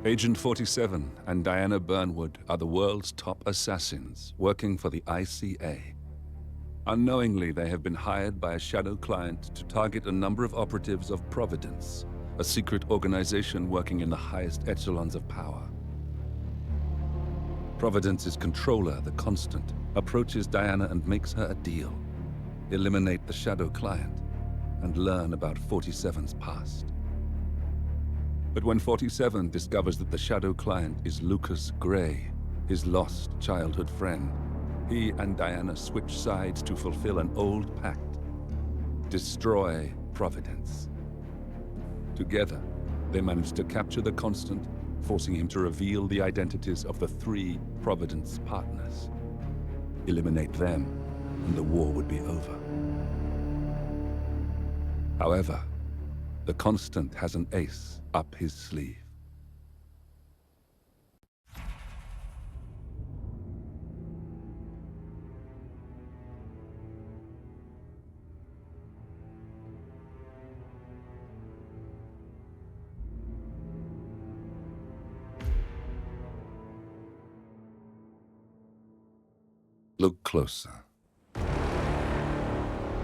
Agent 47 and Diana Burnwood are the world's top assassins working for the ICA. Unknowingly, they have been hired by a shadow client to target a number of operatives of Providence, a secret organization working in the highest echelons of power. Providence's controller, the Constant, approaches Diana and makes her a deal. Eliminate the shadow client and learn about 47's past. But when 47 discovers that the shadow client is Lucas Gray, his lost childhood friend, he and Diana switch sides to fulfill an old pact: destroy Providence. Together, they manage to capture the Constant, forcing him to reveal the identities of the 3 Providence partners. Eliminate them, and the war would be over. However, the Constant has an ace up his sleeve. Look closer.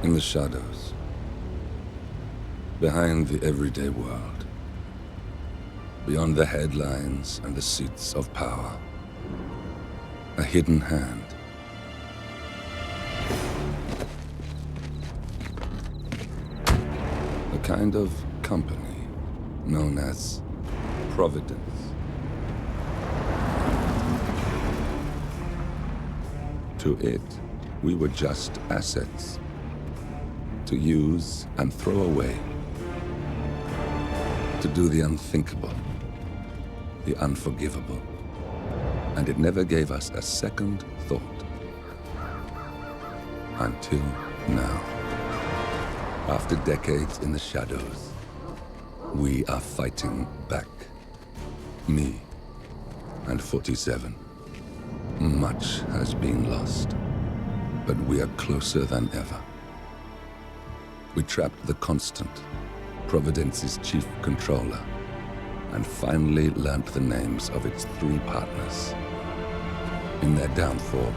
In the shadows. Behind the everyday world. Beyond the headlines and the seats of power. A hidden hand. A kind of company known as Providence. To it, we were just assets. To use and throw away. To do the unthinkable. The unforgivable. And it never gave us a second thought. Until now. After decades in the shadows, we are fighting back. Me and 47. Much has been lost, but we are closer than ever. We trapped the Constant, Providence's chief controller, and finally learnt the names of its 3 partners. In their downfall,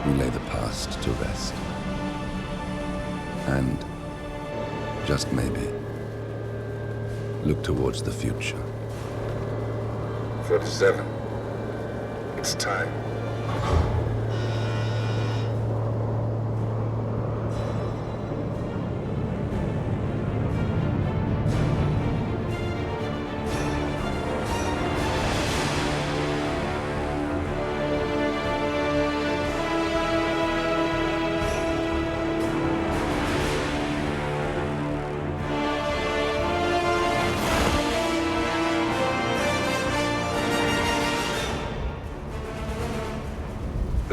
we lay the past to rest. And, just maybe, look towards the future. 47. It's time.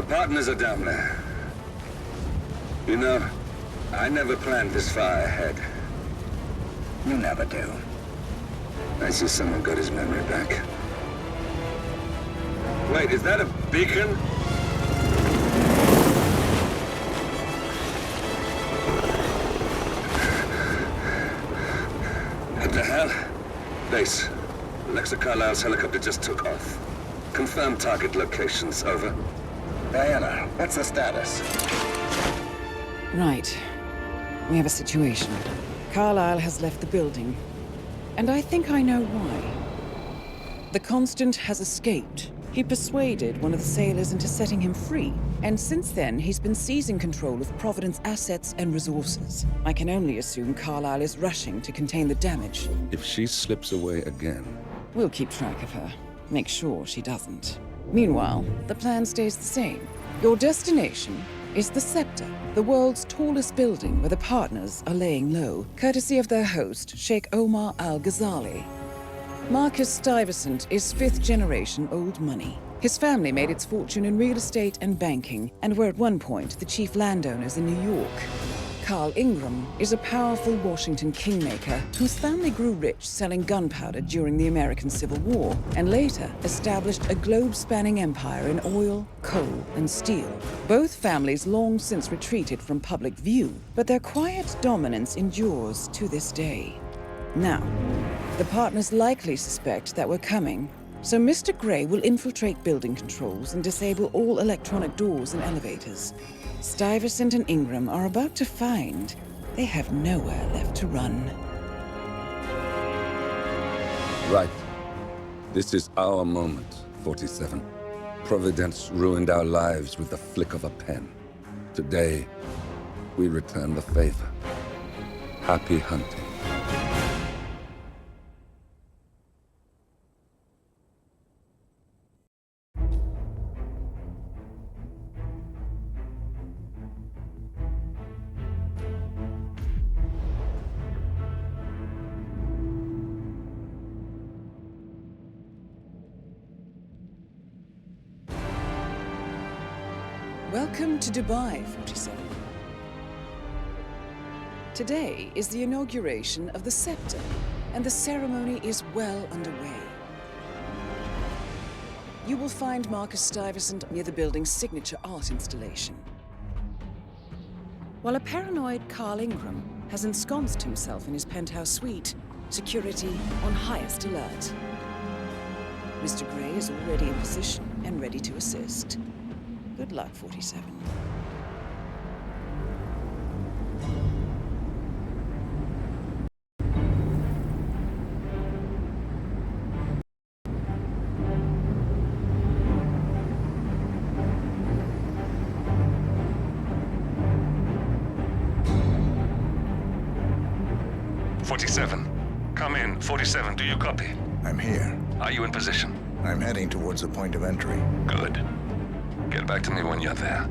Partners are down there. You know, I never planned this far ahead. You never do. I see someone got his memory back. Wait, is that a beacon? What the hell? Base. Alexa Carlisle's helicopter just took off. Confirm target locations, over. Diana, what's the status? Right. We have a situation. Carlisle has left the building. And I think I know why. The Constant has escaped. He persuaded one of the sailors into setting him free. And since then, he's been seizing control of Providence assets and resources. I can only assume Carlisle is rushing to contain the damage. If she slips away again... We'll keep track of her. Make sure she doesn't. Meanwhile, the plan stays the same. Your destination is the Scepter, the world's tallest building where the partners are laying low, courtesy of their host, Sheikh Omar Al-Ghazali. Marcus Stuyvesant is 5th-generation old money. His family made its fortune in real estate and banking, and were at one point the chief landowners in New York. Carl Ingram is a powerful Washington kingmaker whose family grew rich selling gunpowder during the American Civil War, and later established a globe-spanning empire in oil, coal, and steel. Both families long since retreated from public view, but their quiet dominance endures to this day. Now, The partners likely suspect that we're coming, so Mr. Grey will infiltrate building controls and disable all electronic doors and elevators. Stuyvesant and Ingram are about to find they have nowhere left to run. Right. This is our moment, 47. Providence ruined our lives with the flick of a pen. Today, we return the favor. Happy hunting. Welcome to Dubai, 47. Today is the inauguration of the scepter, and the ceremony is well underway. You will find Marcus Stuyvesant near the building's signature art installation, while a paranoid Carl Ingram has ensconced himself in his penthouse suite, security on highest alert. Mr. Grey is already in position and ready to assist. Good luck, 47. Come in. 47, do you copy? I'm here. Are you in position? I'm heading towards the point of entry. Good. Get back to me when you're there.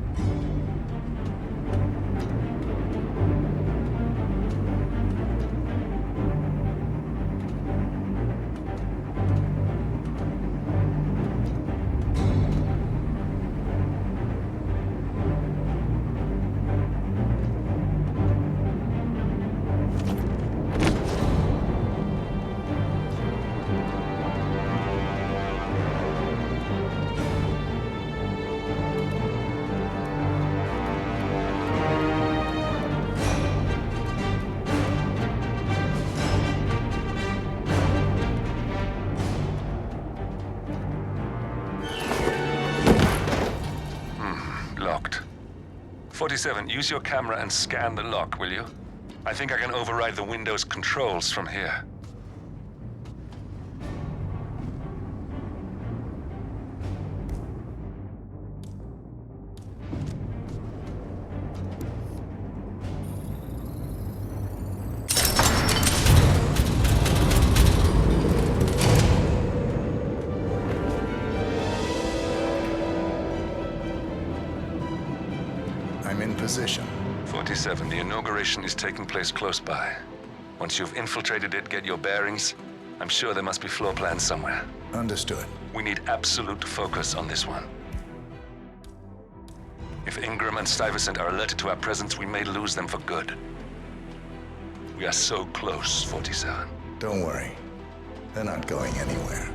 Locked. 47, use your camera and scan the lock, will you? I think I can override the Windows controls from here. I'm in position. 47, the inauguration is taking place close by. Once you've infiltrated it, get your bearings. I'm sure there must be floor plans somewhere. Understood. We need absolute focus on this one. If Ingram and Stuyvesant are alerted to our presence, we may lose them for good. We are so close, 47. Don't worry. They're not going anywhere.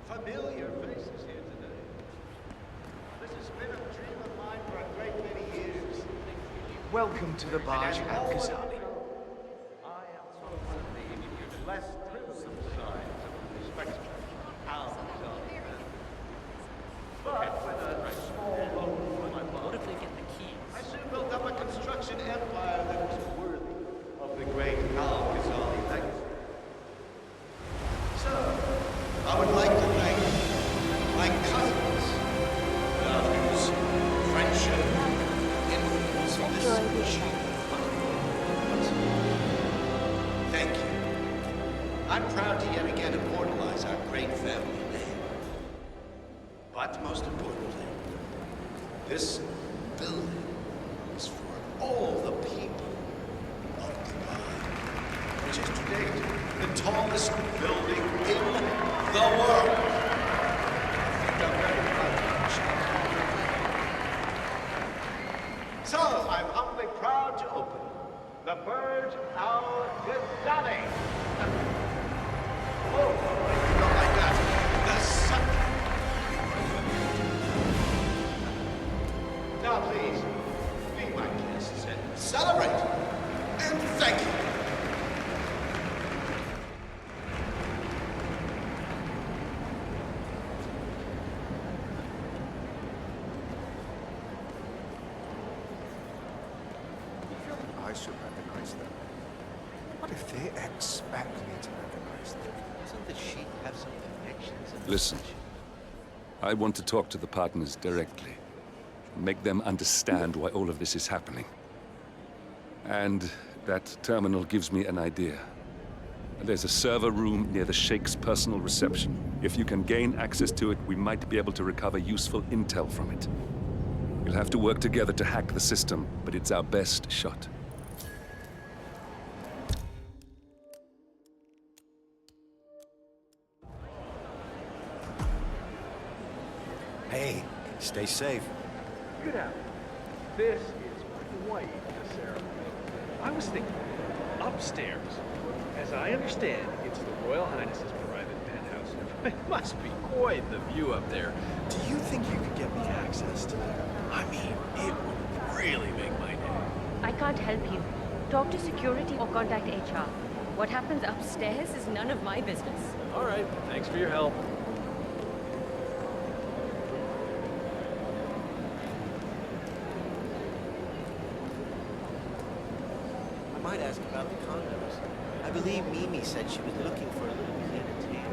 Familiar faces here today. This has been a dream of mine for a great many years. Welcome to the Barge Ghazali. I am so less privileged sides of the spectrum. How but with a small loan from my mom, What if they get the keys? I soon built up a construction empire that was worthy of the great Al-Ghazali legacy. So, I would like to thank my cousins, without whose friendship, influence, and this machine. Thank you. I'm proud to yet again immortalize our great family name. But most importantly, this building is for all the people of Dubai, which is to date the tallest building in the world. I think I'm very proud of it. So, I'm humbly proud to open the Burj Al Ghazali. Oh, not like that. The sun. Now, please, be my guests and celebrate. And thank you. I should recognize them. What if they expect me to recognize them? Doesn't the sheik have some connections? Listen, I want to talk to the partners directly. Make them understand why all of this is happening. And that terminal gives me an idea. There's a server room near the Sheikh's personal reception. If you can gain access to it, we might be able to recover useful intel from it. We'll have to work together to hack the system, but it's our best shot. Hey, stay safe. Good afternoon. This is quite the ceremony. I was thinking, upstairs. As I understand, it's the Royal Highness's private penthouse. It must be quite the view up there. Do you think you could get me access to that? I mean, it would really make my day. I can't help you. Talk to security or contact HR. What happens upstairs is none of my business. All right, thanks for your help. I might ask about the condos. I believe Mimi said she was looking for a little entertainer.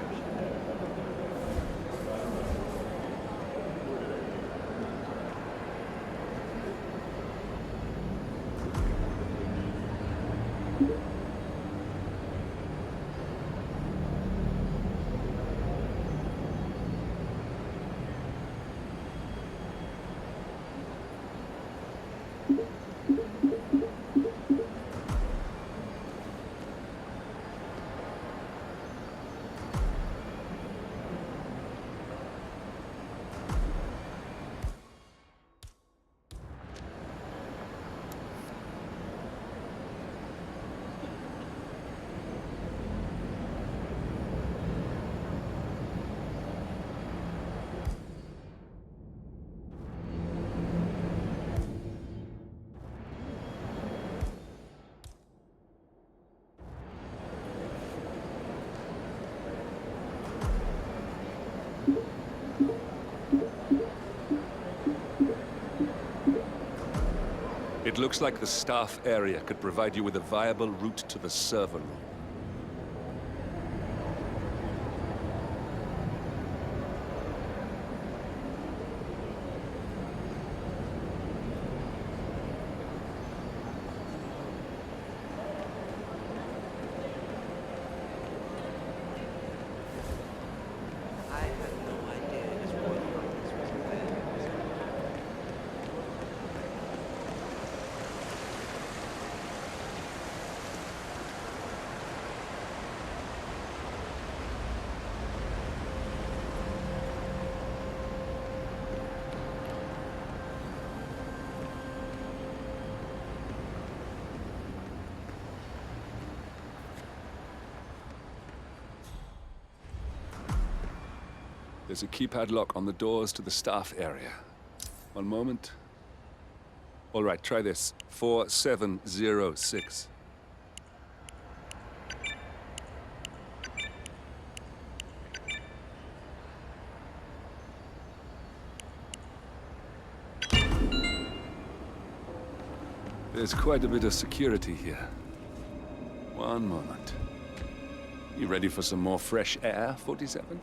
It looks like the staff area could provide you with a viable route to the server room. I had no idea his Royal Highness was a fan. There's a keypad lock on the doors to the staff area. One moment. All right, try this. 4706. There's quite a bit of security here. One moment. You ready for some more fresh air, 47?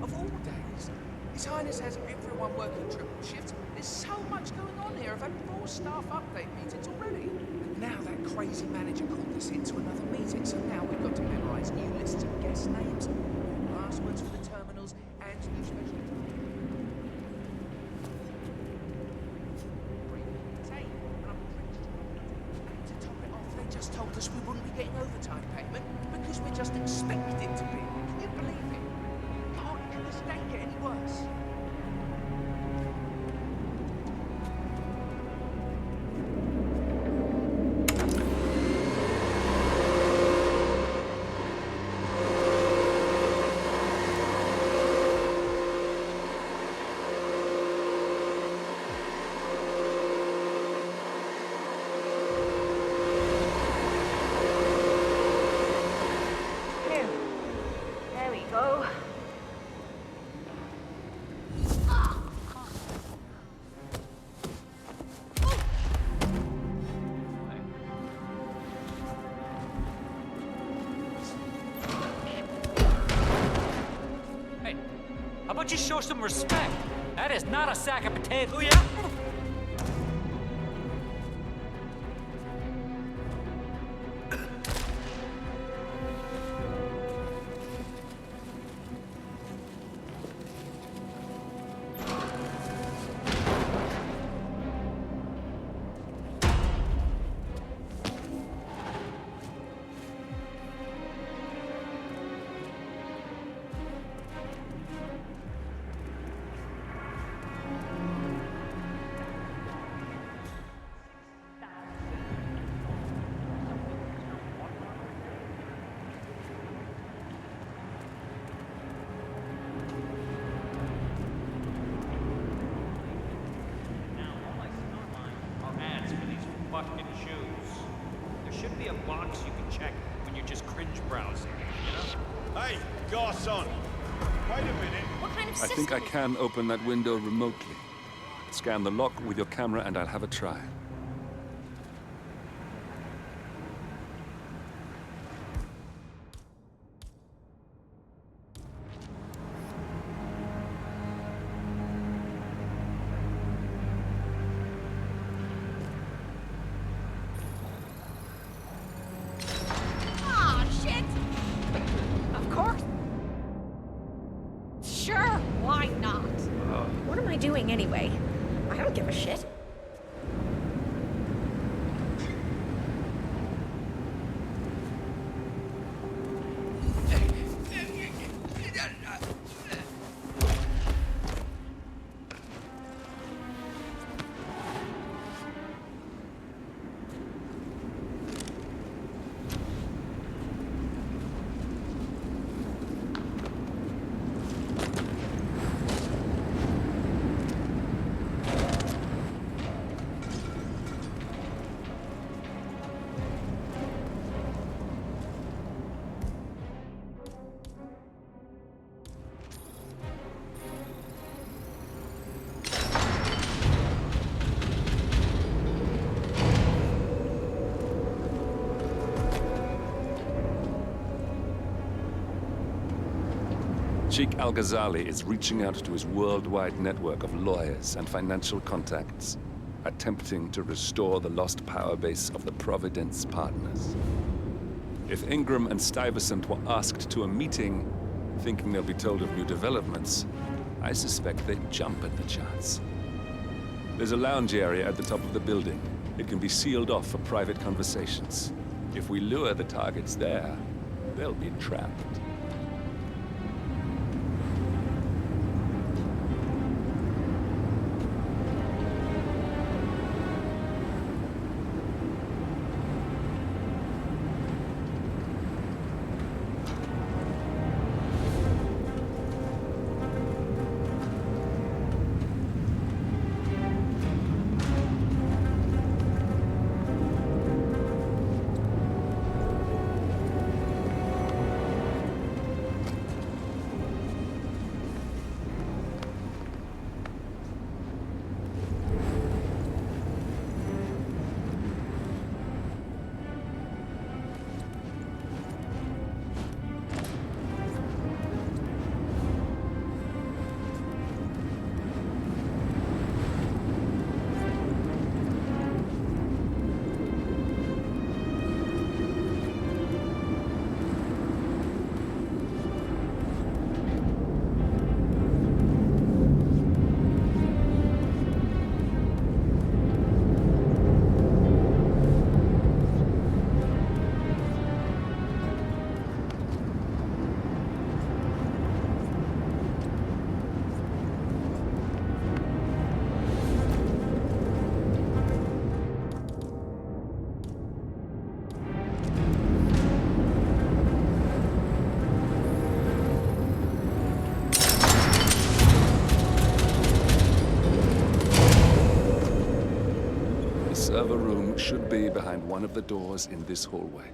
Of all days, His Highness has everyone working triple shifts. There's so much here have had 4 staff update meetings already. And now that crazy manager called us into another meeting, so now we've got to memorize new lists of guest names, passwords for the terminals, and new special... To top it off, they just told us we wouldn't be getting overtime payment because we're just expected to be. Can you believe it? God, can this day get any worse? There we go. Hey, how about you show some respect? That is not a sack of potatoes. Oh, yeah? Fucking shoes. There should be a box you can check when you're just cringe browsing, you know? Hey, Garçon! Wait a minute. What kind of I think I can open that window remotely. Scan the lock with your camera and I'll have a try. Ah, shit! Of course. Sure, why not? What am I doing anyway? I don't give a shit. Sheikh Al-Ghazali is reaching out to his worldwide network of lawyers and financial contacts, attempting to restore the lost power base of the Providence partners. If Ingram and Stuyvesant were asked to a meeting, thinking they'll be told of new developments, I suspect they'd jump at the chance. There's a lounge area at the top of the building. It can be sealed off for private conversations. If we lure the targets there, they'll be trapped. server room should be behind one of the doors in this hallway.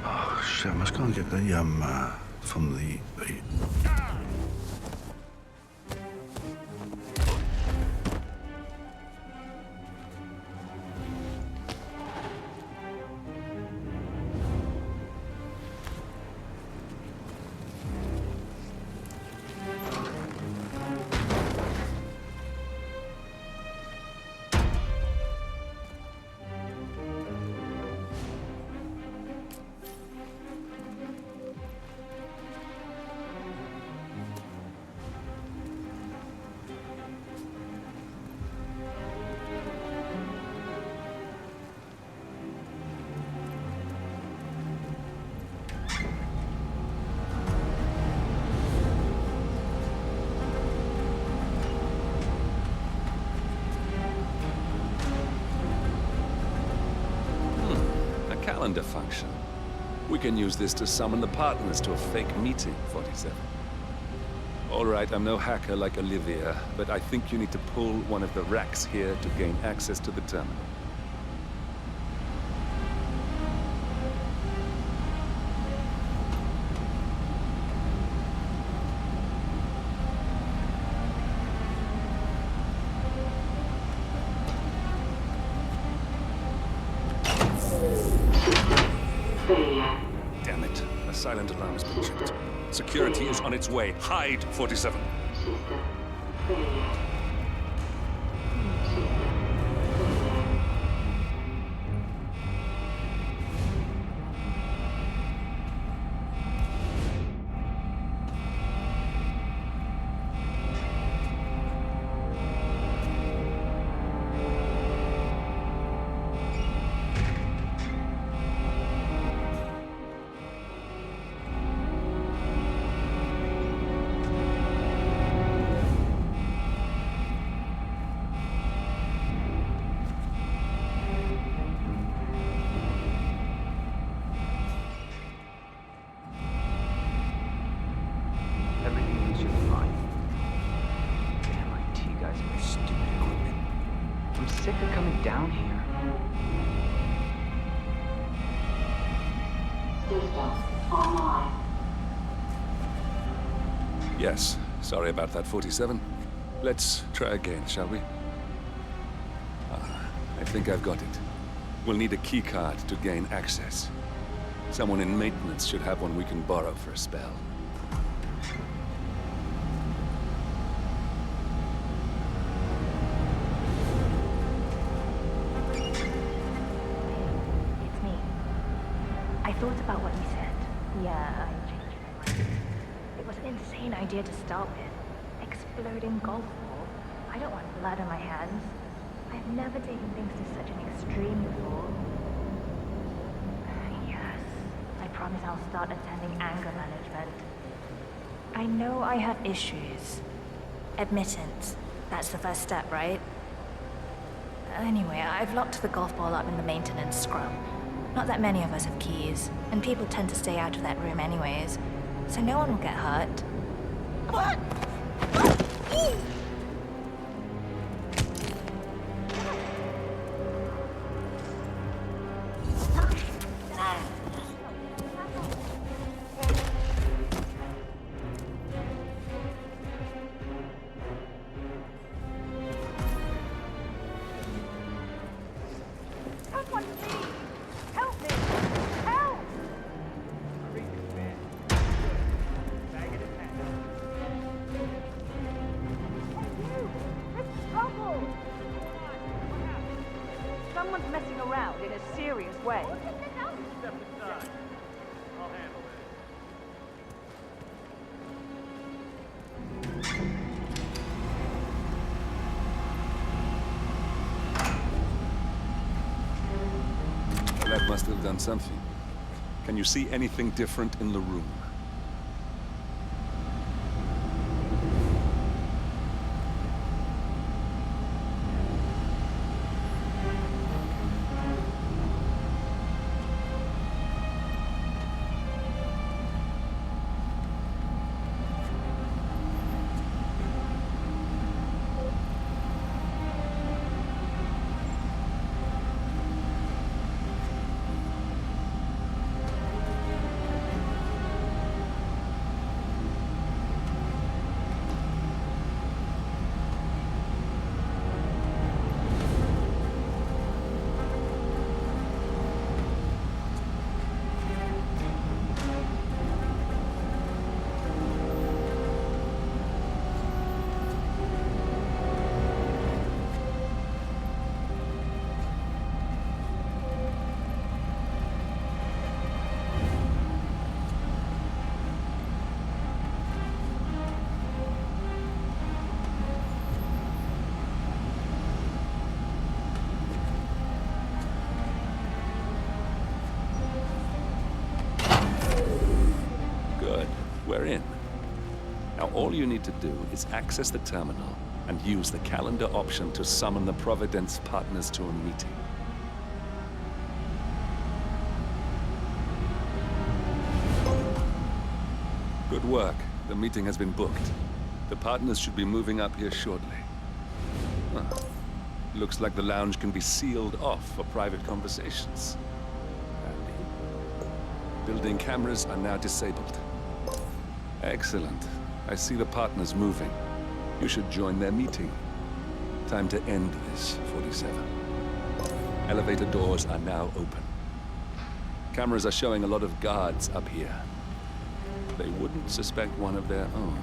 Oh, shit, I must go and get the, from the... Calendar function. We can use this to summon the partners to a fake meeting, 47. All right, I'm no hacker like Olivia, but I think you need to pull one of the racks here to gain access to the terminal. Damn it. A silent alarm has been tripped. Security is on its way. Hide, 47. Sick of coming down here. System online. Yes, sorry about that, 47. Let's try again, shall we? I think I've got it. We'll need a keycard to gain access. Someone in maintenance should have one we can borrow for a spell. It's me. I thought about what you said. Yeah, I changed my mind. It was an insane idea to start with. Exploding golf ball. I don't want blood on my hands. I've never taken things to such an extreme before. Yes, I promise I'll start attending anger management. I know I have issues. Admittance. That's the first step, right? Anyway, I've locked the golf ball up in the maintenance scrum. Not that many of us have keys, and people tend to stay out of that room anyways, so no one will get hurt. What? Someone please! Help me! Help! Hurry, man. Bag it in hand. Hey, you! It's trouble! What happened? Someone's messing around in a serious way. Step aside. I'll handle it. That must have done something. Can you see anything different in the room? We're in. Now all you need to do is access the terminal and use the calendar option to summon the Providence partners to a meeting. Good work. The meeting has been booked. The partners should be moving up here shortly. Looks like the lounge can be sealed off for private conversations. Building cameras are now disabled. Excellent. I see the partners moving. You should join their meeting. Time to end this, 47. Elevator doors are now open. Cameras are showing a lot of guards up here. They wouldn't suspect one of their own.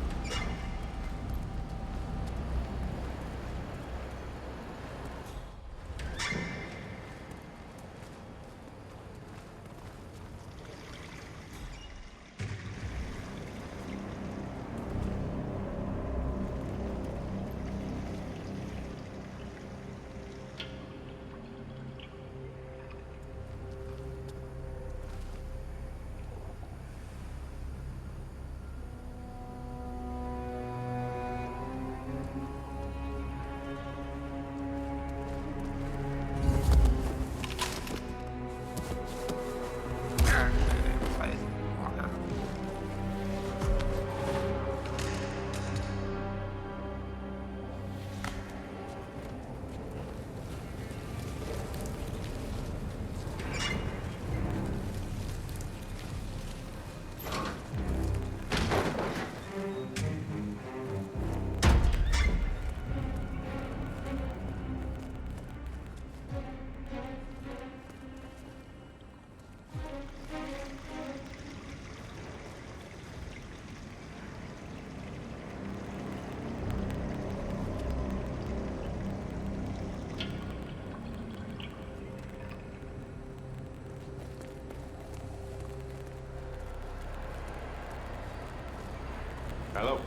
Hello.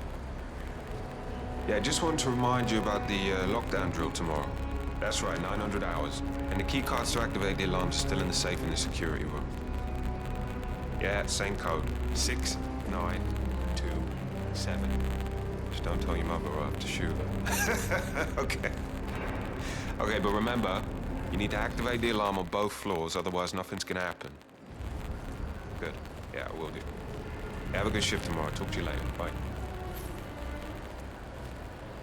Yeah, just wanted to remind you about the lockdown drill tomorrow. That's right, 900 hours. And the key cards to activate the alarms are still in the safe in the security room. Yeah, same code. 6927. Just don't tell your mother or I'll have to shoot her. Okay. Okay, but remember, you need to activate the alarm on both floors, otherwise nothing's gonna happen. Good. Yeah, I will do. Have a good shift tomorrow. Talk to you later. Bye.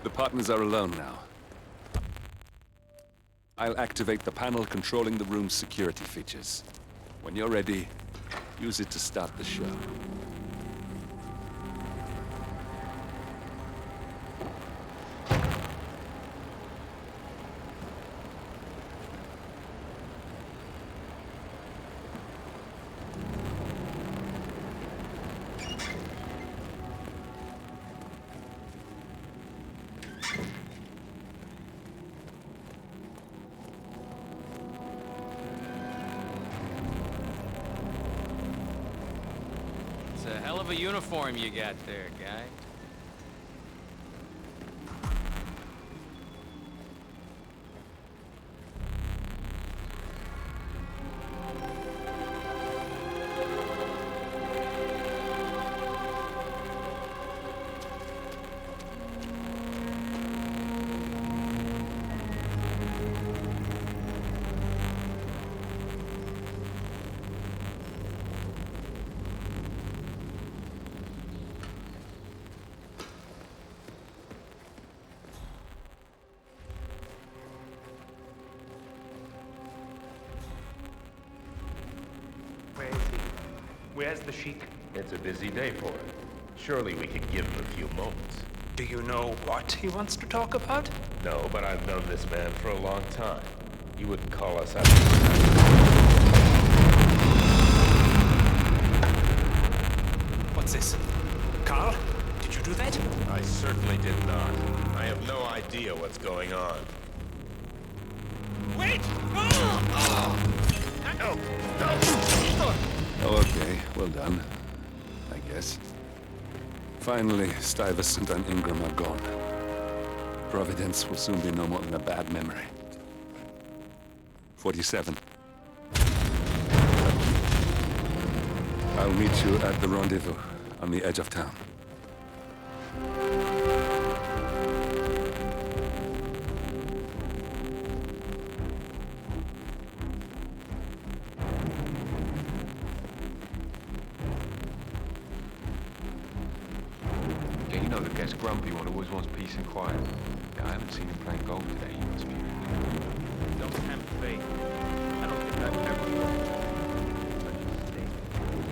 The partners are alone now. I'll activate the panel controlling the room's security features. When you're ready, use it to start the show. It's a hell of a uniform you got there, guy. Where is he? Where's the Sheik? It's a busy day for him. Surely we could give him a few moments. Do you know what he wants to talk about? No, but I've known this man for a long time. You wouldn't call us out. What's this? Carl? Did you do that? I certainly did not. I have no idea what's going on. Wait! No! No! Oh, okay, well done. I guess. Finally, Stuyvesant and Ingram are gone. Providence will soon be no more than a bad memory. 47. I'll meet you at the rendezvous on the edge of town. Yeah, you know the guest grumpy one always wants peace and quiet. Yeah, I haven't seen him playing golf today. He must be really... Don't tempt fate. I don't think I've ever looked at such a state.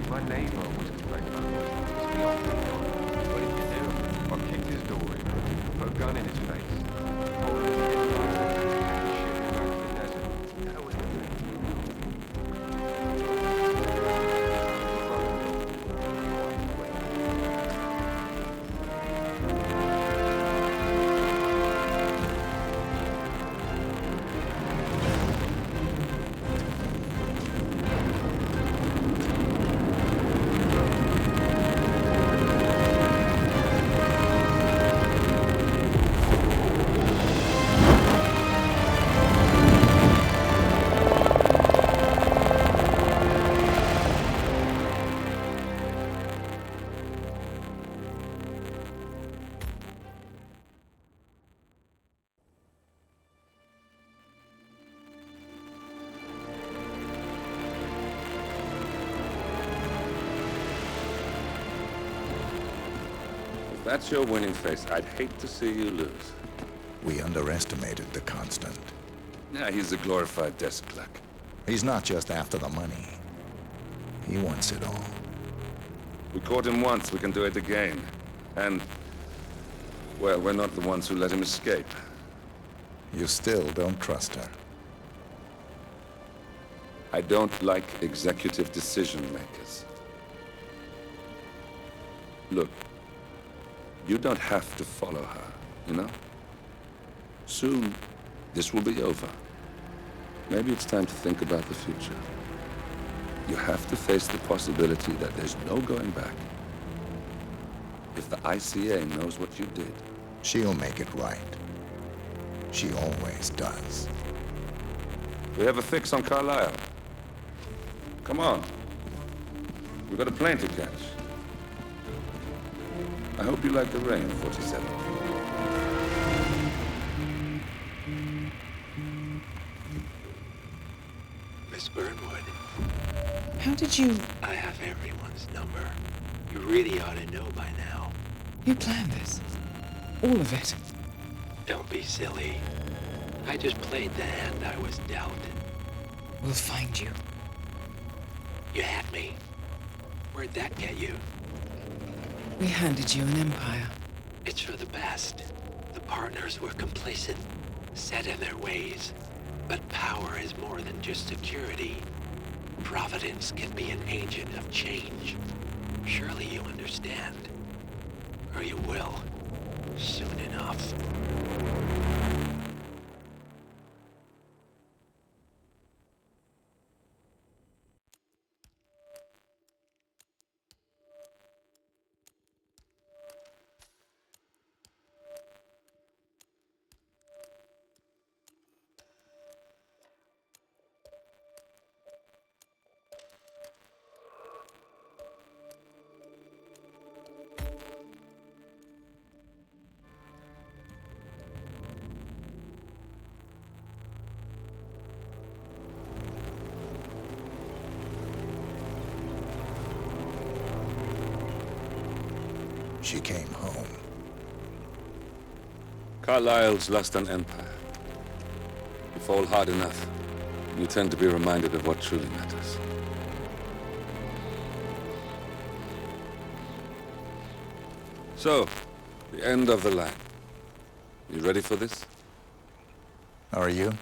My neighbor was complaining about what he on. What did you do? I kicked his door in, put a gun in his face, told him to get lost and ship him back to the desert. That was the thing. If that's your winning face, I'd hate to see you lose. We underestimated the Constant. Yeah, he's a glorified desk clerk. He's not just after the money. He wants it all. We caught him once, we can do it again. And, well, we're not the ones who let him escape. You still don't trust her. I don't like executive decision makers. Look, you don't have to follow her, you know? Soon, this will be over. Maybe it's time to think about the future. You have to face the possibility that there's no going back. If the ICA knows what you did... She'll make it right. She always does. We have a fix on Carlisle. Come on. We've got a plane to catch. I hope you like the rain, 47. Miss Burnwood. How did you... I have everyone's number. You really ought to know by now. You planned this? All of it? Don't be silly. I just played the hand I was dealt. We'll find you. You had me. Where'd that get you? We handed you an empire. It's for the best. The partners were complacent, set in their ways. But power is more than just security. Providence can be an agent of change. Surely you understand. Or you will. Soon enough. She came home. Carlisle's lost an empire. You fall hard enough, you tend to be reminded of what truly matters. So, the end of the line. You ready for this? Are you?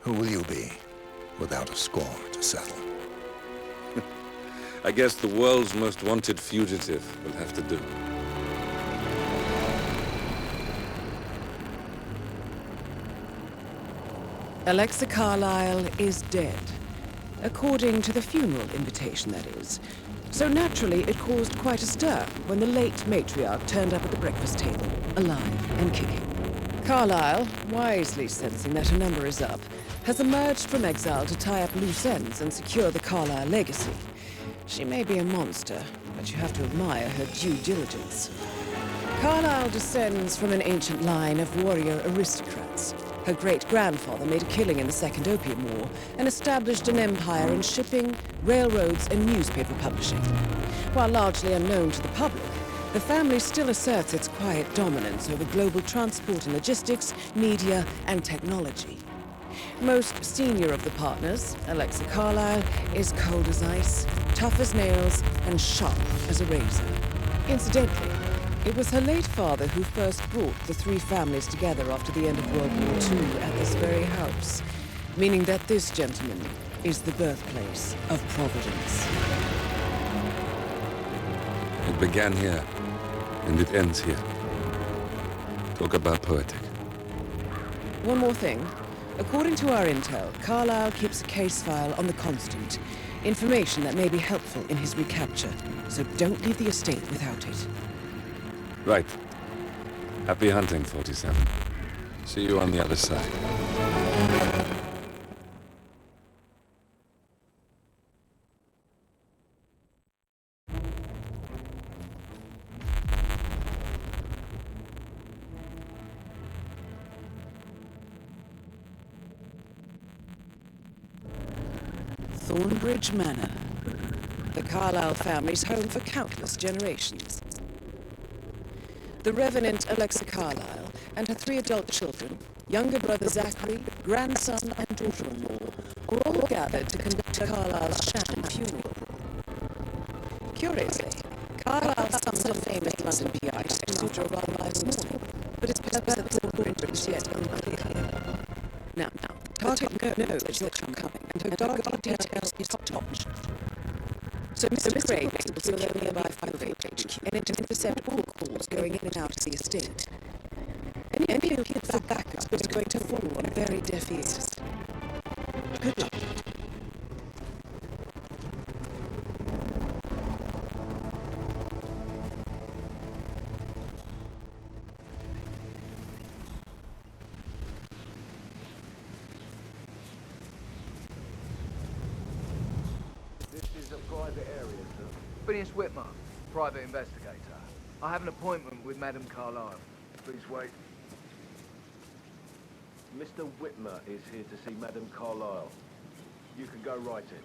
Who will you be, without a score to settle? I guess the world's most wanted fugitive will have to do. Alexa Carlisle is dead. According to the funeral invitation, that is. So naturally, it caused quite a stir when the late matriarch turned up at the breakfast table, alive and kicking. Carlisle, wisely sensing that her number is up, has emerged from exile to tie up loose ends and secure the Carlisle legacy. She may be a monster, but you have to admire her due diligence. Carlisle descends from an ancient line of warrior aristocrats. Her great-grandfather made a killing in the Second Opium War and established an empire in shipping, railroads, and newspaper publishing. While largely unknown to the public, the family still asserts its quiet dominance over global transport and logistics, media, and technology. Most senior of the partners, Alexa Carlisle, is cold as ice, tough as nails, and sharp as a razor. Incidentally, it was her late father who first brought the three families together after the end of World War II at this very house, meaning that this gentleman is the birthplace of Providence. It began here, and it ends here. Talk about poetic. One more thing. According to our intel, Carlisle keeps a case file on the Constant. Information that may be helpful in his recapture, so don't leave the estate without it. Right. Happy hunting, 47. See you on the other side. Thornbridge Manor. The Carlisle family's home for countless generations. The Revenant Alexa Carlisle and her 3 adult children, younger brother Zachary, grandson and daughter-in-law, were all gathered to conduct Carlisle's sham funeral. Curiously, Carlisle summoned a famous London PI to arrive this morning, but his purpose at Thornbridge is yet unclear. Now, target knows that she'll come coming, and her dog details is top-notch. So Mr. Craig will secure the nearby field HQ and intercept all calls going in and out of the estate. Any appeal for backup is going to fall on very deaf ears. Good luck. Phineas Whitmer, private investigator. I have an appointment with Madame Carlyle. Please wait. Mr. Whitmer is here to see Madame Carlyle. You can go right in.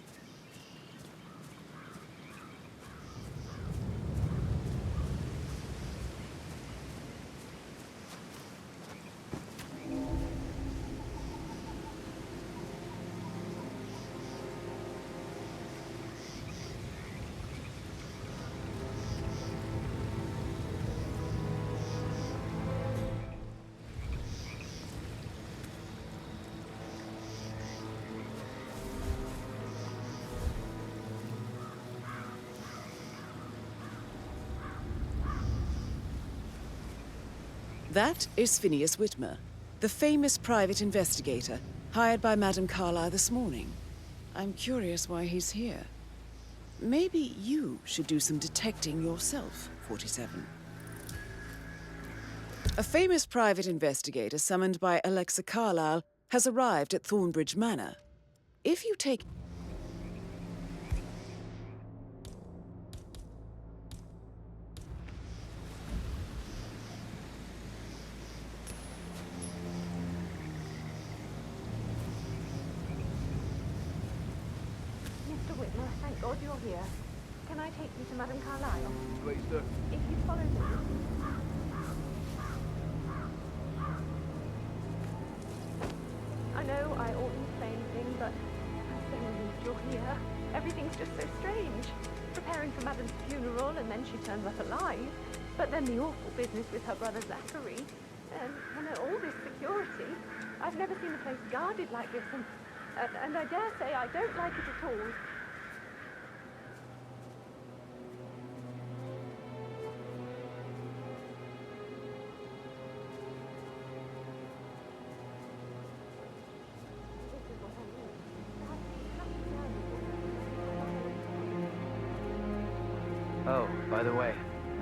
That is Phineas Whitmer, the famous private investigator hired by Madame Carlyle this morning. I'm curious why he's here. Maybe you should do some detecting yourself, 47. A famous private investigator summoned by Alexa Carlyle has arrived at Thornbridge Manor. If you take... Mr. Whitmer, thank God you're here. Can I take you to Madame Carlyle? Please do. If you follow me. I know I oughtn't say anything, but I'm so relieved you're here. Everything's just so strange. Preparing for Madame's funeral, and then she turns up alive. But then the awful business with her brother Zachary. And all this security. I've never seen a place guarded like this, and I dare say I don't like it at all. Oh, by the way,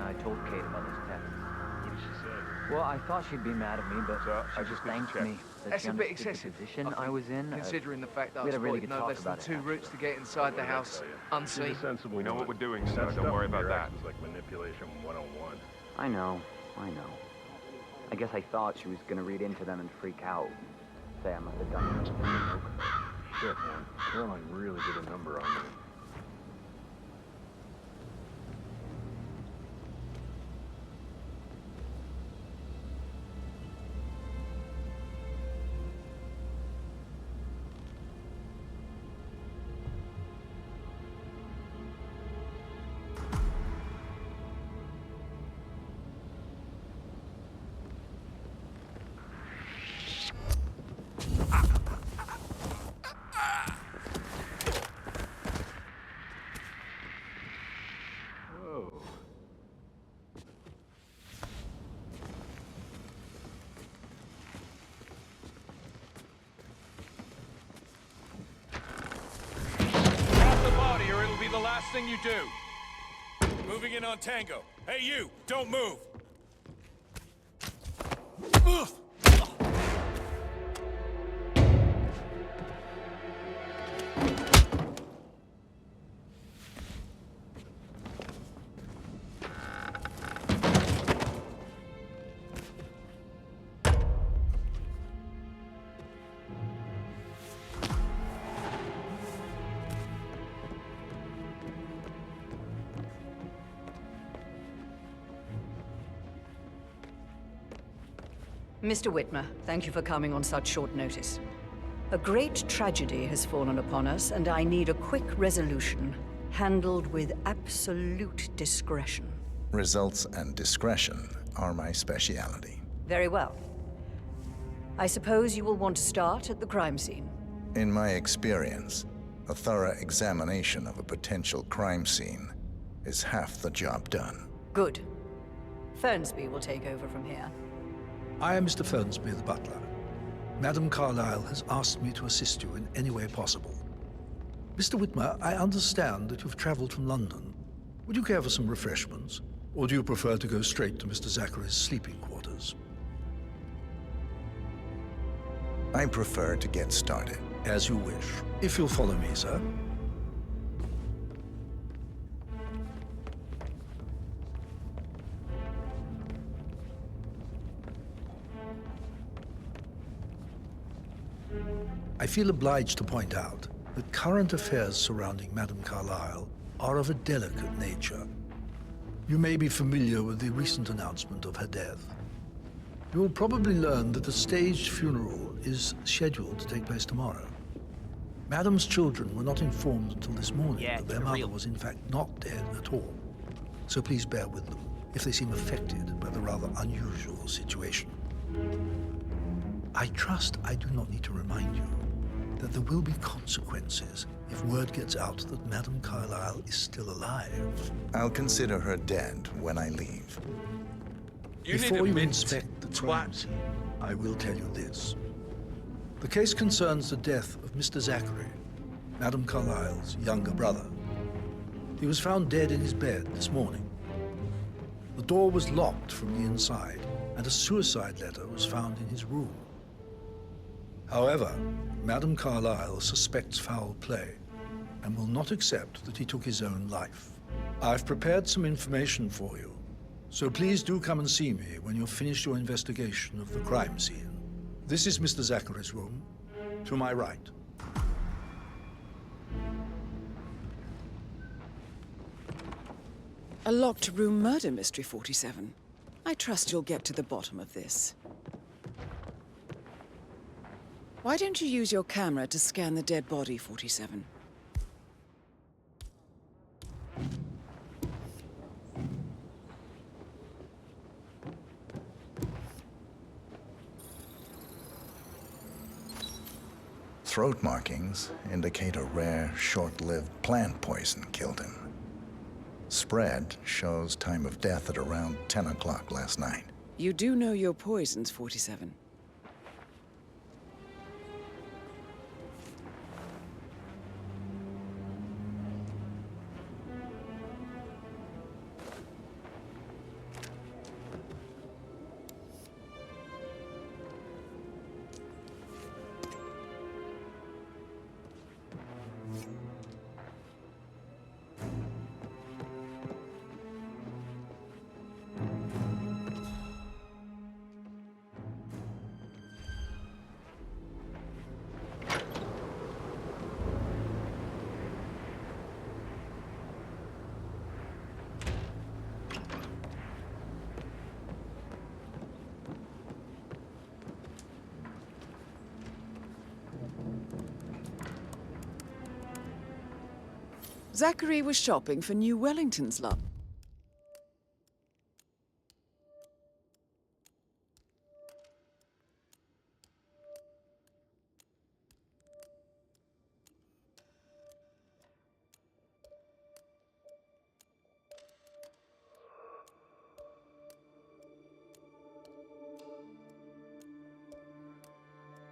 I told Kate about this text. What did she say? Well, I thought she'd be mad at me, but she just thanked me that That's she a bit understood excessive, the position I was in. Considering the fact that we I had a really spotted good no talk less than about it 2 routes to get inside the house unseen. Sensible. We know what we're doing, so That don't stuff worry from about your that. ex is like manipulation 101. I know. I guess I thought she was gonna read into them and freak out. Say I must have done it. Shit, man. Caroline really did a number on you. The last thing you do. Moving in on Tango. Hey, you! Don't move! Ugh. Mr. Whitmer, thank you for coming on such short notice. A great tragedy has fallen upon us, and I need a quick resolution, handled with absolute discretion. Results and discretion are my speciality. Very well. I suppose you will want to start at the crime scene. In my experience, a thorough examination of a potential crime scene is half the job done. Good. Fernsby will take over from here. I am Mr. Fernsby, the butler. Madame Carlyle has asked me to assist you in any way possible. Mr. Whitmer, I understand that you've traveled from London. Would you care for some refreshments? Or do you prefer to go straight to Mr. Zachary's sleeping quarters? I prefer to get started. As you wish. If you'll follow me, sir. I feel obliged to point out that current affairs surrounding Madame Carlyle are of a delicate nature. You may be familiar with the recent announcement of her death. You will probably learn that a staged funeral is scheduled to take place tomorrow. Madame's children were not informed until this morning that their mother was in fact not dead at all. So please bear with them if they seem affected by the rather unusual situation. I trust I do not need to remind you that there will be consequences if word gets out that Madame Carlyle is still alive. I'll consider her dead when I leave. Before you inspect the crime scene, I will tell you this. The case concerns the death of Mr. Zachary, Madame Carlyle's younger brother. He was found dead in his bed this morning. The door was locked from the inside, and a suicide letter was found in his room. However, Madame Carlyle suspects foul play and will not accept that he took his own life. I've prepared some information for you, so please do come and see me when you've finished your investigation of the crime scene. This is Mr. Zachary's room, to my right. A locked room murder mystery, 47. I trust you'll get to the bottom of this. Why don't you use your camera to scan the dead body, 47? Throat markings indicate a rare, short-lived plant poison killed him. Spread shows time of death at around 10 o'clock last night. You do know your poisons, 47. Zachary was shopping for new Wellingtons, love.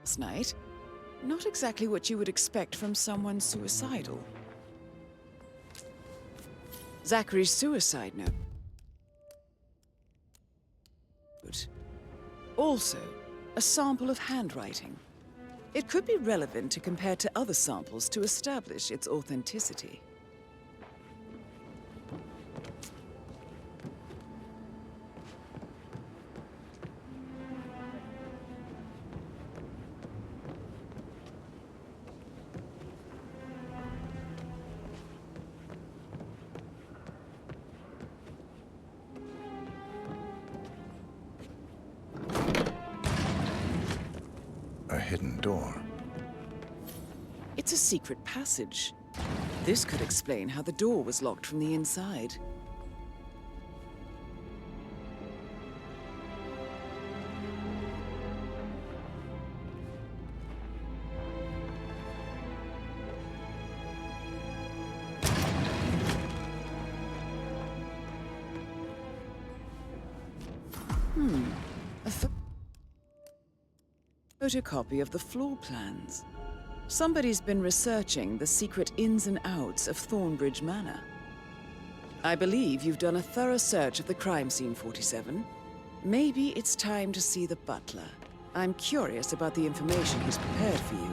Last night. Not exactly what you would expect from someone suicidal. Zachary's suicide note. Also, a sample of handwriting. It could be relevant to compare to other samples to establish its authenticity. A hidden door. It's a secret passage. This could explain how the door was locked from the inside. A photocopy of the floor plans. Somebody's been researching the secret ins and outs of Thornbridge Manor. I believe you've done a thorough search of the crime scene, 47. Maybe it's time to see the butler. I'm curious about the information he's prepared for you.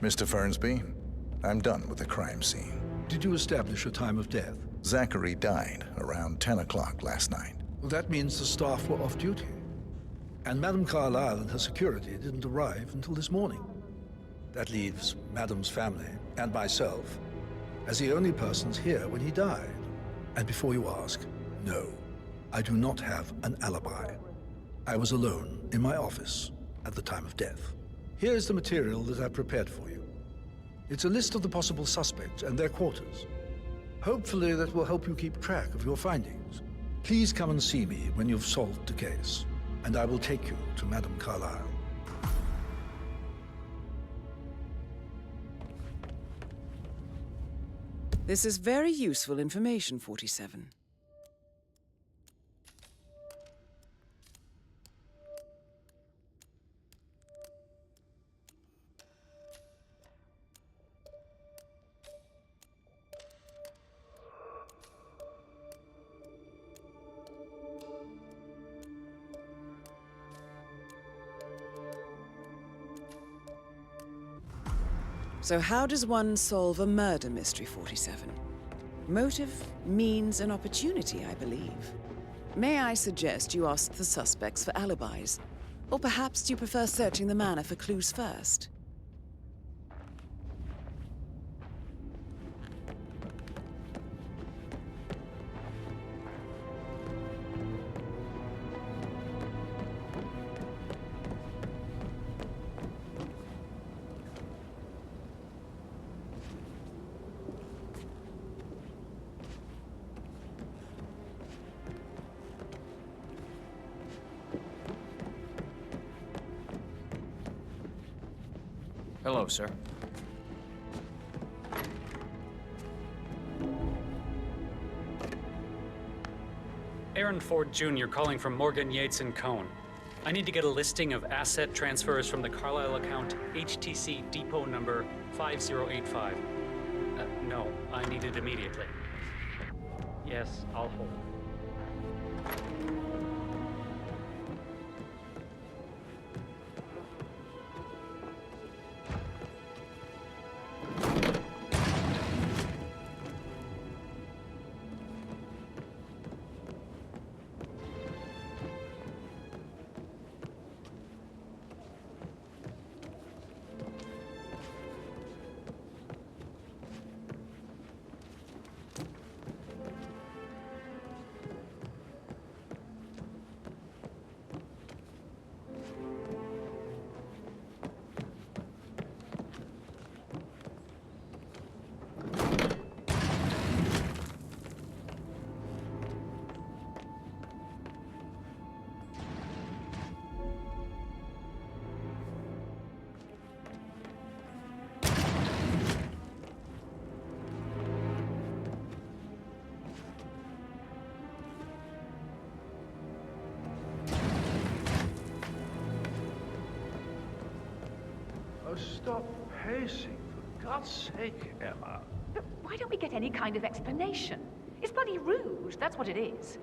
Mr. Fernsby, I'm done with the crime scene. Did you establish a time of death? Zachary died around 10 o'clock last night. Well, that means the staff were off duty. And Madame Carlyle and her security didn't arrive until this morning. That leaves Madame's family and myself as the only persons here when he died. And before you ask, no, I do not have an alibi. I was alone in my office at the time of death. Here is the material that I prepared for you. It's a list of the possible suspects and their quarters. Hopefully that will help you keep track of your findings. Please come and see me when you've solved the case, and I will take you to Madame Carlyle. This is very useful information, 47. So how does one solve a murder mystery, 47? Motive, means, and opportunity, I believe. May I suggest you ask the suspects for alibis? Or perhaps do you prefer searching the manor for clues first? Hello, sir. Aaron Ford Jr. calling from Morgan, Yates & Cohn. I need to get a listing of asset transfers from the Carlisle account HTC depot number 5085. No, I need it immediately. Yes, I'll hold. Oh, stop pacing, for God's sake, Emma. But why don't we get any kind of explanation? It's bloody rude, that's what it is.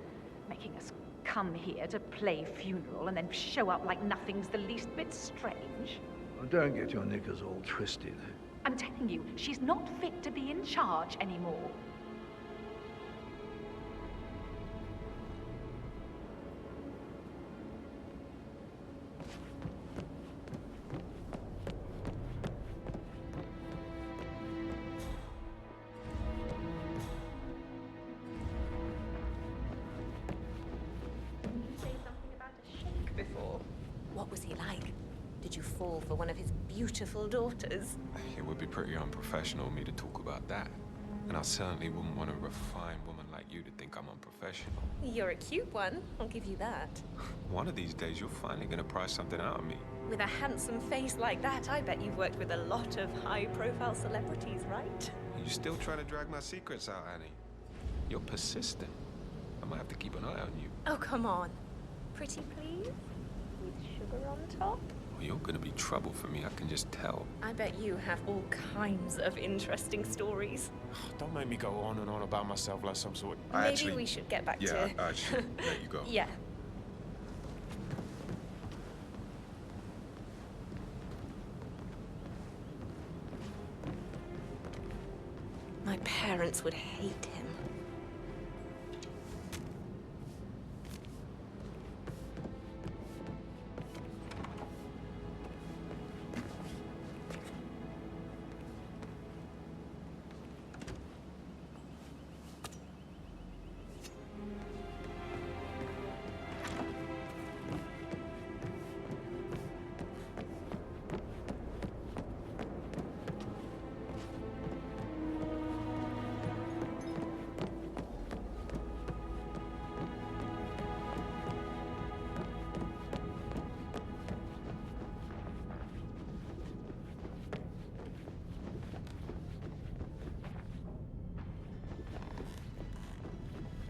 Making us come here to play funeral and then show up like nothing's the least bit strange. Oh, don't get your knickers all twisted. I'm telling you, she's not fit to be in charge anymore. What was he like? Did you fall for one of his beautiful daughters? It would be pretty unprofessional of me to talk about that. And I certainly wouldn't want a refined woman like you to think I'm unprofessional. You're a cute one, I'll give you that. One of these days, you're finally gonna pry something out of me. With a handsome face like that, I bet you've worked with a lot of high-profile celebrities, right? You still trying to drag my secrets out, Annie? You're persistent. I might have to keep an eye on you. Oh, come on. Pretty please? With sugar on top? Well, you're gonna be trouble for me, I can just tell. I bet you have all kinds of interesting stories. Don't make me go on and on about myself like some sort. Maybe we should get back to... I should let you go. Yeah. parents would hate him.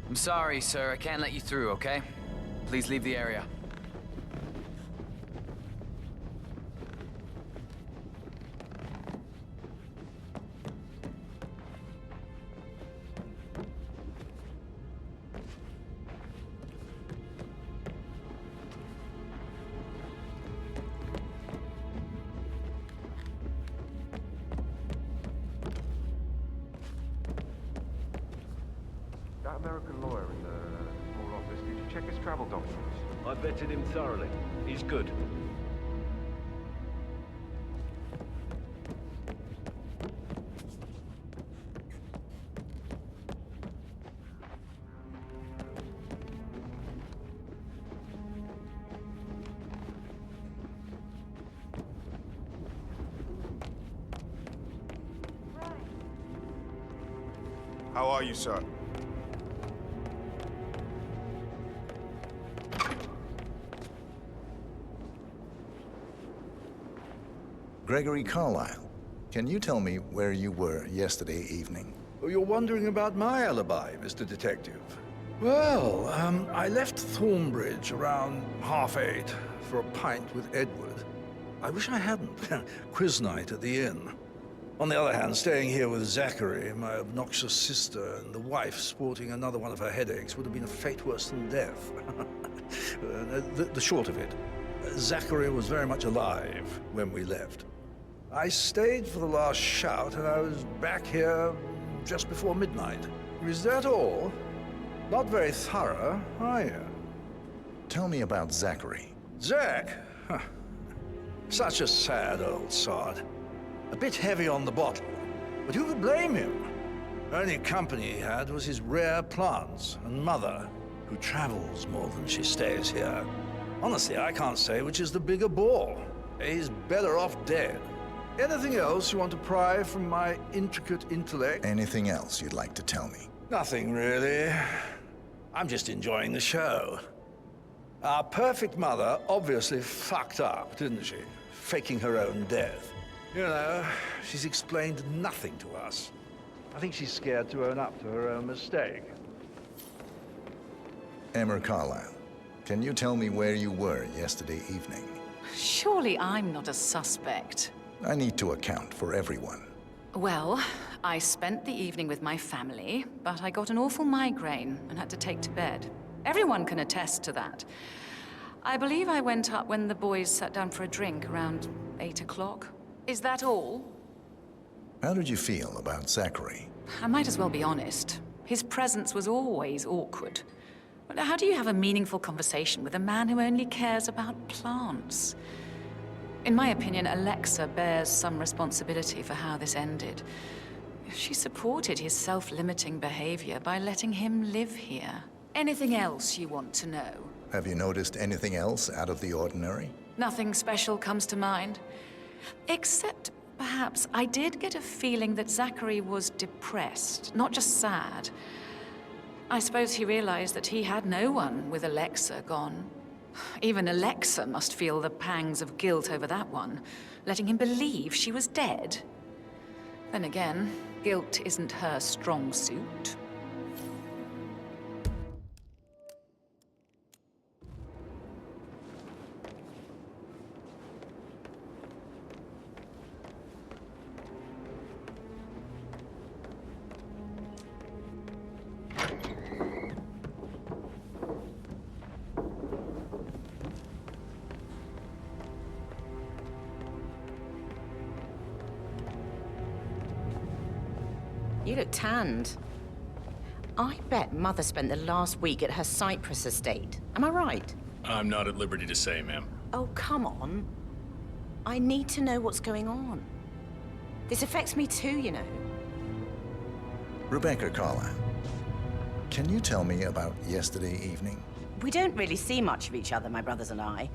I'm sorry, sir. I can't let you through, okay? Please leave the area. That American lawyer in the small office, did you check his travel documents? I vetted him thoroughly. He's good. How are you, sir? Gregory Carlyle, can you tell me where you were yesterday evening? Oh, you're wondering about my alibi, Mr. Detective. Well, I left Thornbridge around 8:30 for a pint with Edward. I wish I hadn't. Quiz night at the inn. On the other hand, staying here with Zachary, my obnoxious sister, and the wife sporting another one of her headaches would have been a fate worse than death. The short of it, Zachary was very much alive when we left. I stayed for the last shout, and I was back here just before midnight. Is that all? Not very thorough, are you? Tell me about Zachary. Zach? Huh. Such a sad old sod. A bit heavy on the bottle, but who could blame him? Only company he had was his rare plants and mother, who travels more than she stays here. Honestly, I can't say which is the bigger bore. He's better off dead. Anything else you want to pry from my intricate intellect? Anything else you'd like to tell me? Nothing, really. I'm just enjoying the show. Our perfect mother obviously fucked up, didn't she? Faking her own death. You know, she's explained nothing to us. I think she's scared to own up to her own mistake. Emma Carlyle, can you tell me where you were yesterday evening? Surely I'm not a suspect. I need to account for everyone. Well, I spent the evening with my family, but I got an awful migraine and had to take to bed. Everyone can attest to that. I believe I went up when the boys sat down for a drink around 8 o'clock. Is that all? How did you feel about Zachary? I might as well be honest. His presence was always awkward. But how do you have a meaningful conversation with a man who only cares about plants? In my opinion, Alexa bears some responsibility for how this ended. She supported his self-limiting behavior by letting him live here. Anything else you want to know? Have you noticed anything else out of the ordinary? Nothing special comes to mind. Except, perhaps, I did get a feeling that Zachary was depressed, not just sad. I suppose he realized that he had no one with Alexa gone. Even Alexa must feel the pangs of guilt over that one, letting him believe she was dead. Then again, guilt isn't her strong suit. You look tanned. I bet Mother spent the last week at her Cyprus estate. Am I right? I'm not at liberty to say, ma'am. Oh, come on. I need to know what's going on. This affects me too, you know. Rebecca Carlyle, can you tell me about yesterday evening? We don't really see much of each other, my brothers and I.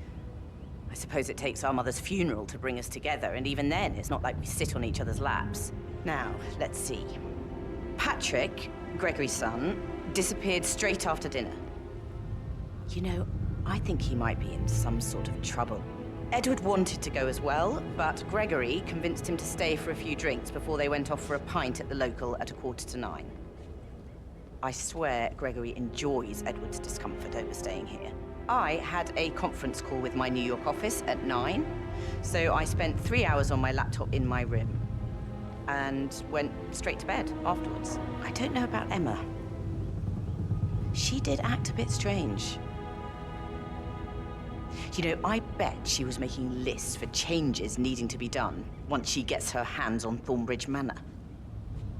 I suppose it takes our mother's funeral to bring us together, and even then, it's not like we sit on each other's laps. Now, let's see. Patrick, Gregory's son, disappeared straight after dinner. You know, I think he might be in some sort of trouble. Edward wanted to go as well, but Gregory convinced him to stay for a few drinks before they went off for a pint at the local at 9:15. I swear Gregory enjoys Edward's discomfort over staying here. I had a conference call with my New York office at 9, so I spent 3 hours on my laptop in my room and went straight to bed afterwards. I don't know about Emma. She did act a bit strange. You know, I bet she was making lists for changes needing to be done once she gets her hands on Thornbridge Manor.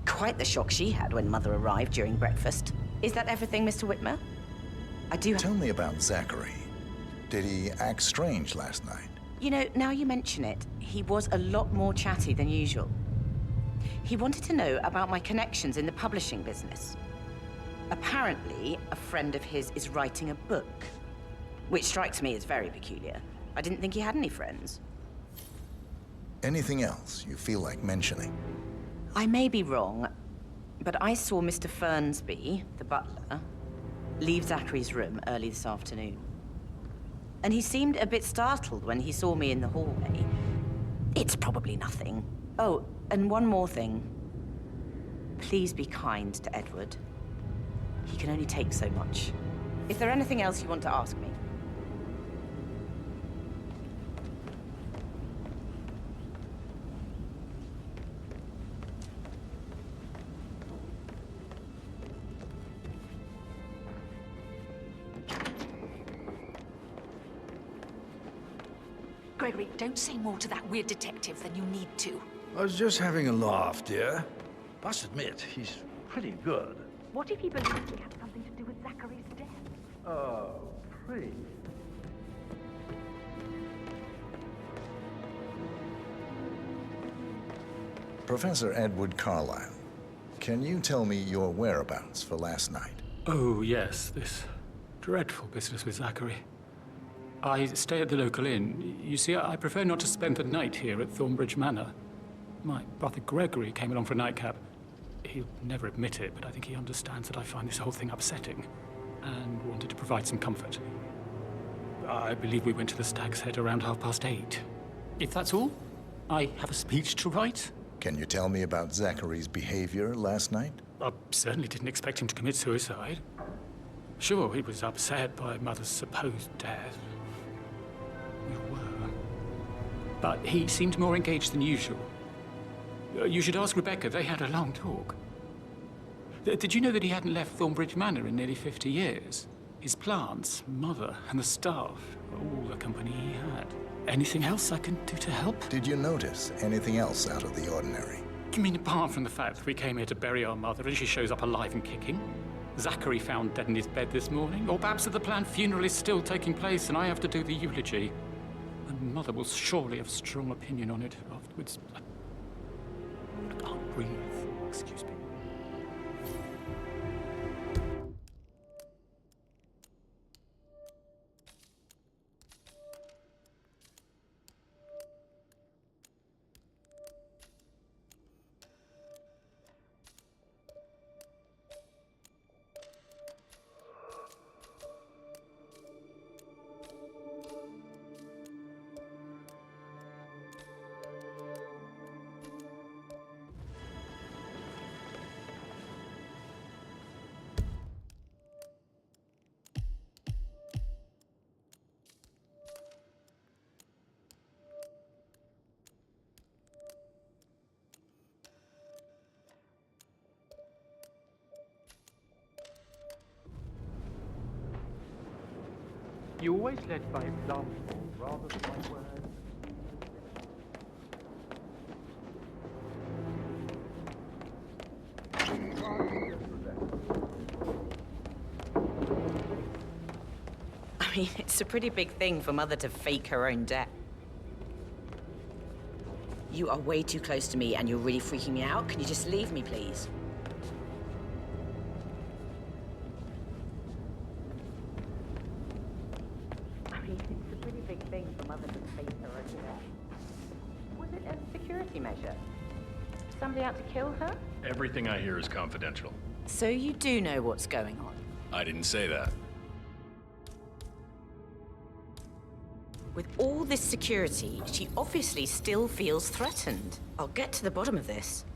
Quite the shock she had when Mother arrived during breakfast. Is that everything, Mr. Whitmer? I do. Tell me about Zachary. Did he act strange last night? You know, now you mention it, he was a lot more chatty than usual. He wanted to know about my connections in the publishing business. Apparently, a friend of his is writing a book, which strikes me as very peculiar. I didn't think he had any friends. Anything else you feel like mentioning? I may be wrong, but I saw Mr. Fernsby, the butler, leave Zachary's room early this afternoon. And he seemed a bit startled when he saw me in the hallway. It's probably nothing. Oh, and one more thing. Please be kind to Edward. He can only take so much. Is there anything else you want to ask me? Gregory, don't say more to that weird detective than you need to. I was just having a laugh, dear. Must admit, he's pretty good. What if he believes we have something to do with Zachary's death? Oh, please. Professor Edward Carlyle, can you tell me your whereabouts for last night? Oh, yes, this dreadful business with Zachary. I stay at the local inn. You see, I prefer not to spend the night here at Thornbridge Manor. My brother Gregory came along for a nightcap. He'll never admit it, but I think he understands that I find this whole thing upsetting and wanted to provide some comfort. I believe we went to the Stag's Head around 8:30. If that's all, I have a speech to write. Can you tell me about Zachary's behavior last night? I certainly didn't expect him to commit suicide. Sure, he was upset by Mother's supposed death. We were. But he seemed more engaged than usual. You should ask Rebecca. They had a long talk. Did you know that he hadn't left Thornbridge Manor in nearly 50 years? His plants, Mother, and the staff, all the company he had. Anything else I can do to help? Did you notice anything else out of the ordinary? You mean apart from the fact that we came here to bury our mother and she shows up alive and kicking? Zachary found dead in his bed this morning? Or perhaps that the planned funeral is still taking place and I have to do the eulogy? And Mother will surely have strong opinion on it afterwards. I can't breathe. Excuse me. You always led by example rather than by words. I mean, it's a pretty big thing for Mother to fake her own death. You are way too close to me and you're really freaking me out. Can you just leave me, please? I mean, it's a pretty big thing for Mother to fake her own death. Was it a security measure? Somebody out to kill her? Everything I hear is confidential. So you do know what's going on? I didn't say that. With all this security, she obviously still feels threatened. I'll get to the bottom of this.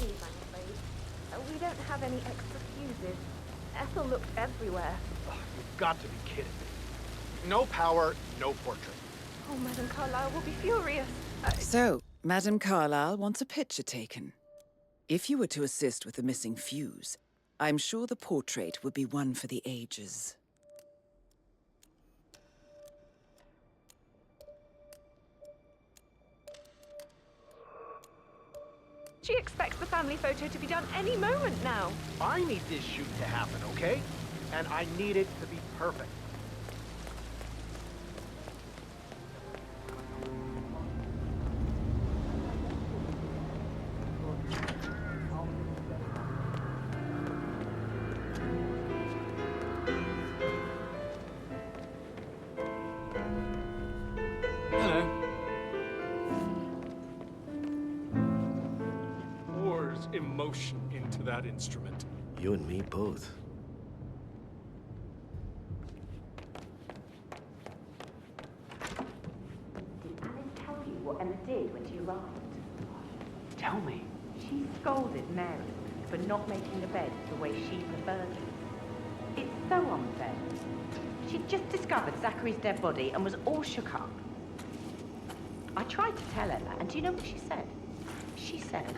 News, I'm afraid. We don't have any extra fuses. Ethel looked everywhere. Oh, you've got to be kidding me. No power, no portrait. Oh, Madame Carlyle will be furious. So, Madame Carlyle wants a picture taken. If you were to assist with the missing fuse, I'm sure the portrait would be one for the ages. She expects the family photo to be done any moment now. I need this shoot to happen, okay? And I need it to be perfect. Emotion into that instrument. You and me both. Did Alice tell you what Emma did when she arrived? Tell me. She scolded Mary for not making the bed the way she preferred it. It's so unfair. She'd just discovered Zachary's dead body and was all shook up. I tried to tell Emma, and do you know what she said? She said,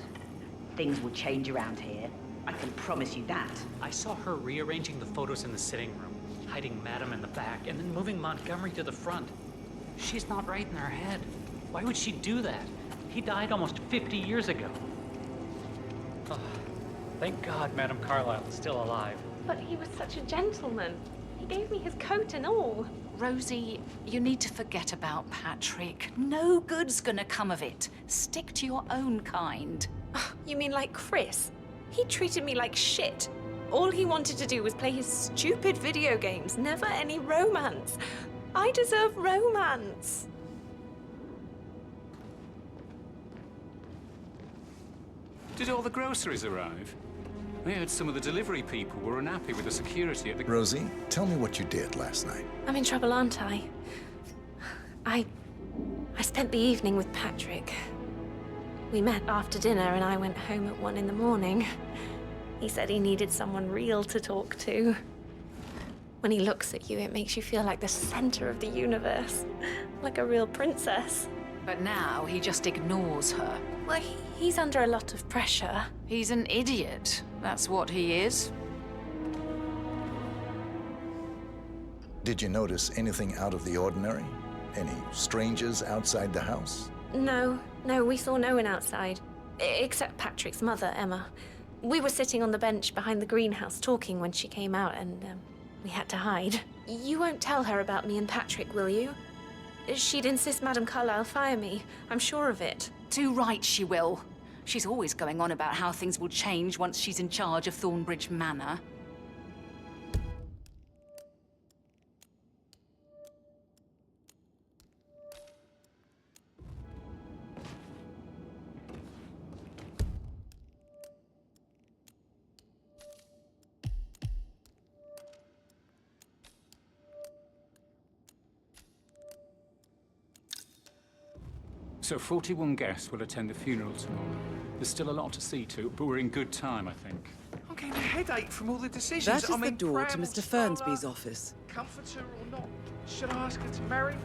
"Things will change around here. I can promise you that." I saw her rearranging the photos in the sitting room, hiding Madam in the back, and then moving Montgomery to the front. She's not right in her head. Why would she do that? He died almost 50 years ago. Oh, thank God Madame Carlyle is still alive. But he was such a gentleman. He gave me his coat and all. Rosie, you need to forget about Patrick. No good's gonna come of it. Stick to your own kind. You mean like Chris? He treated me like shit. All he wanted to do was play his stupid video games, never any romance. I deserve romance. Did all the groceries arrive? I heard some of the delivery people were unhappy with the security at the... Rosie, tell me what you did last night. I'm in trouble, aren't I? I spent the evening with Patrick. We met after dinner and I went home at 1 in the morning. He said he needed someone real to talk to. When he looks at you, it makes you feel like the center of the universe. Like a real princess. But now he just ignores her. Well, he's under a lot of pressure. He's an idiot. That's what he is. Did you notice anything out of the ordinary? Any strangers outside the house? No, we saw no one outside. Except Patrick's mother, Emma. We were sitting on the bench behind the greenhouse talking when she came out and we had to hide. You won't tell her about me and Patrick, will you? She'd insist Madame Carlyle fire me. I'm sure of it. Too right she will. She's always going on about how things will change once she's in charge of Thornbridge Manor. So 41 guests will attend the funeral tomorrow. There's still a lot to see to, but we're in good time, I think. I'm getting a headache from all the decisions. That is the door to Mr. Fernsby's office. Comfort her or not? Should I ask her to marry?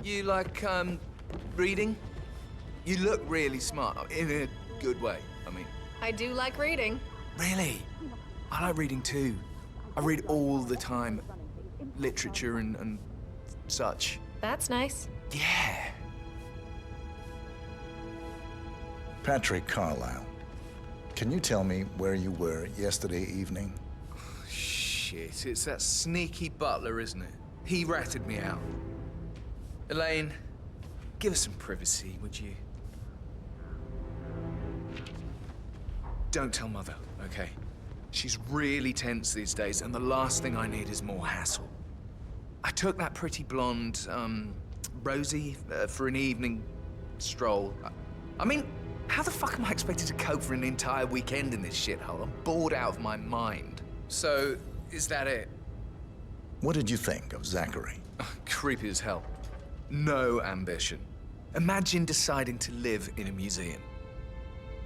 You like, reading? You look really smart, in a good way, I mean. I do like reading. Really? I like reading too. I read all the time. Literature and such. That's nice. Yeah. Patrick Carlyle, can you tell me where you were yesterday evening? Shit, it's that sneaky butler, isn't it? He ratted me out. Elaine, give us some privacy, would you? Don't tell Mother, okay? She's really tense these days, and the last thing I need is more hassle. I took that pretty blonde, Rosie, for an evening stroll. I mean, how the fuck am I expected to cope for an entire weekend in this shithole? I'm bored out of my mind. So, is that it? What did you think of Zachary? Creepy as hell. No ambition. Imagine deciding to live in a museum.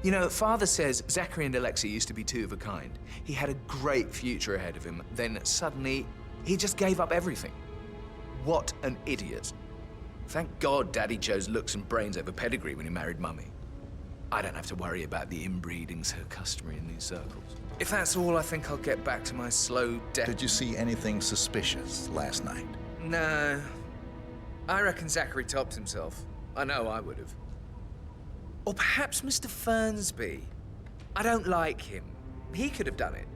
You know, Father says Zachary and Alexei used to be two of a kind. He had a great future ahead of him, then suddenly, he just gave up everything. What an idiot. Thank God Daddy chose looks and brains over pedigree when he married Mummy. I don't have to worry about the inbreeding so customary in these circles. If that's all, I think I'll get back to my slow death. Did you see anything suspicious last night? No. I reckon Zachary topped himself. I know I would have. Or perhaps Mr. Fernsby. I don't like him. He could have done it.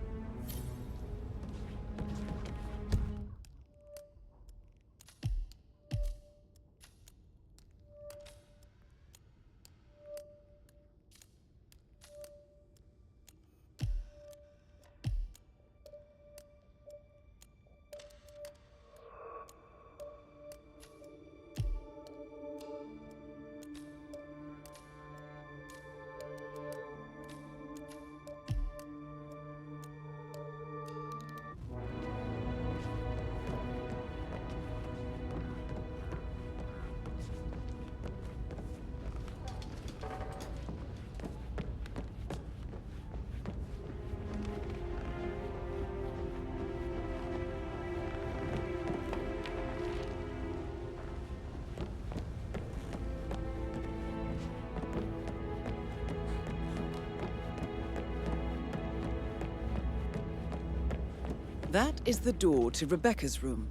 That is the door to Rebecca's room.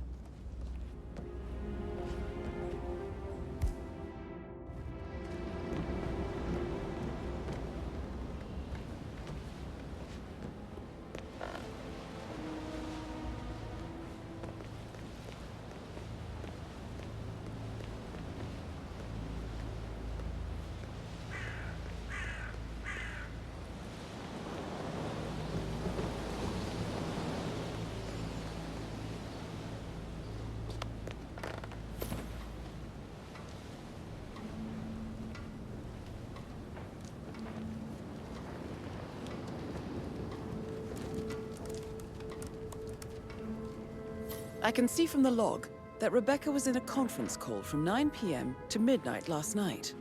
I can see from the log that Rebecca was in a conference call from 9 p.m. to midnight last night.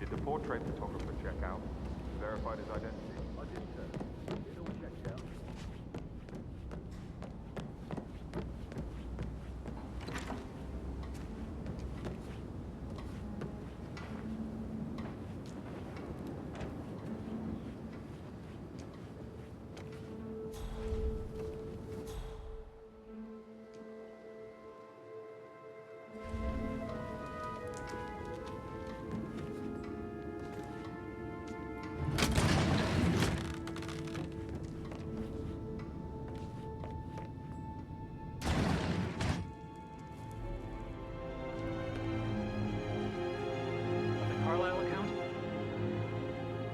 Did the portrait photographer check out? Verified his identity? I did, sir. It all checked out.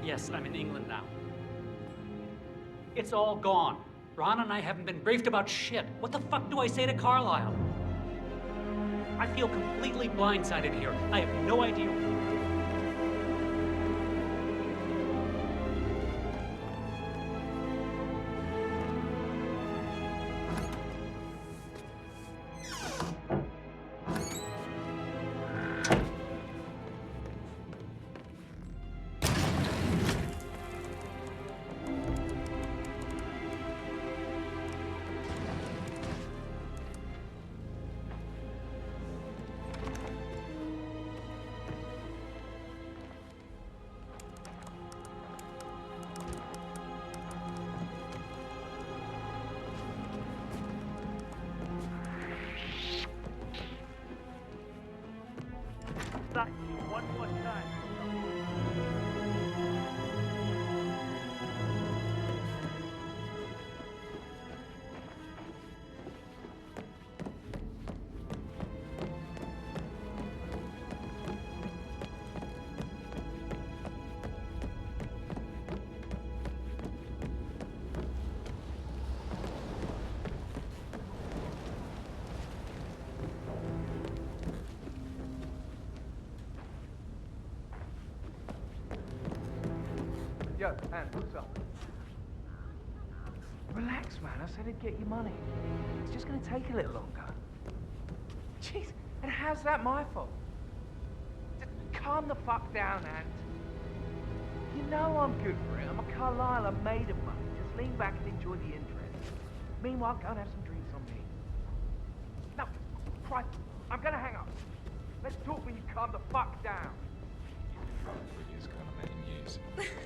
Yes, I'm in England now. It's all gone. Ron and I haven't been briefed about shit. What the fuck do I say to Carlisle? I feel completely blindsided here. I have no idea. One more time. Yo, and what's up? Relax, man. I said I'd get you money. It's just gonna take a little longer. Jeez, and how's that my fault? Just calm the fuck down, Ant. You know I'm good for it. I'm a Carlisle. I'm made of money. Just lean back and enjoy the interest. Meanwhile, go and have some drinks on me. No, Christ, I'm gonna hang up. Let's talk when you calm the fuck down.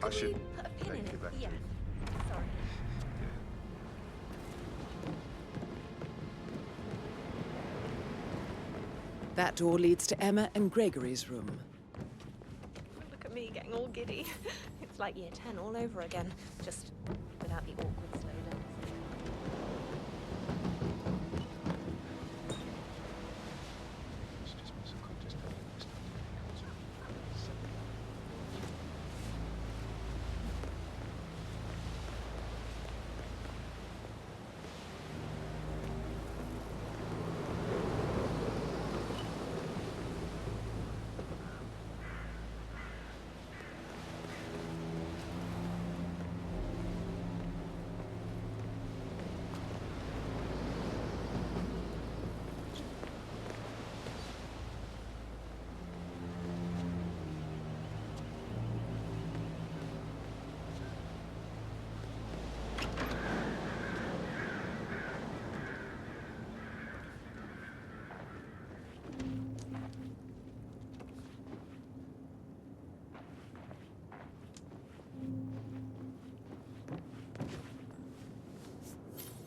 I should Put a pin take in you it. back Yeah. Sorry. That door leads to Emma and Gregory's room. Look at me getting all giddy. It's like year 10 all over again, just without the awkward slow dance.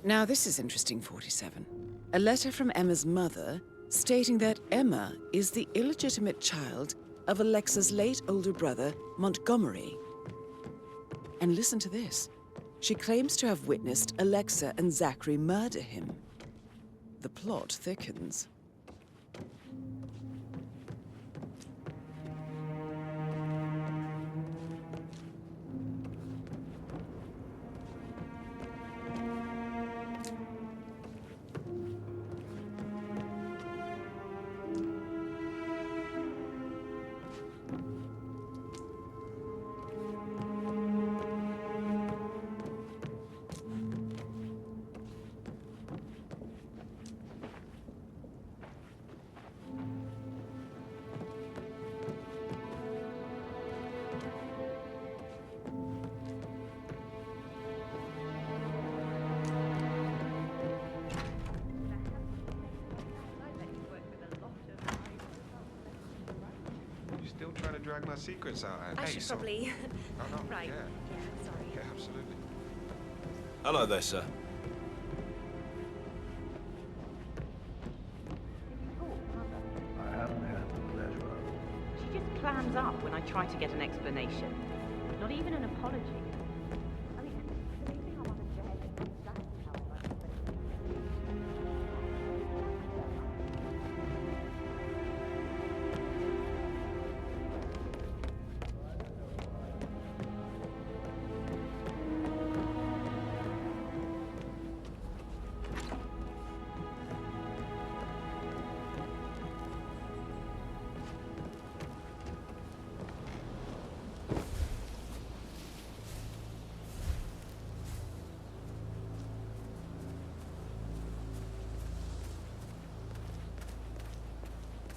Now this is interesting, 47. A letter from Emma's mother stating that Emma is the illegitimate child of Alexa's late older brother, Montgomery. And listen to this. She claims to have witnessed Alexa and Zachary murder him. The plot thickens. Still trying to drag my secrets out, Anne. I should probably... No, Right. Yeah. Yeah, sorry. Yeah, absolutely. Hello there, sir. I haven't had the pleasure. She just clams up when I try to get an explanation. Not even an apology. I mean, the main thing I want to get is exactly how I like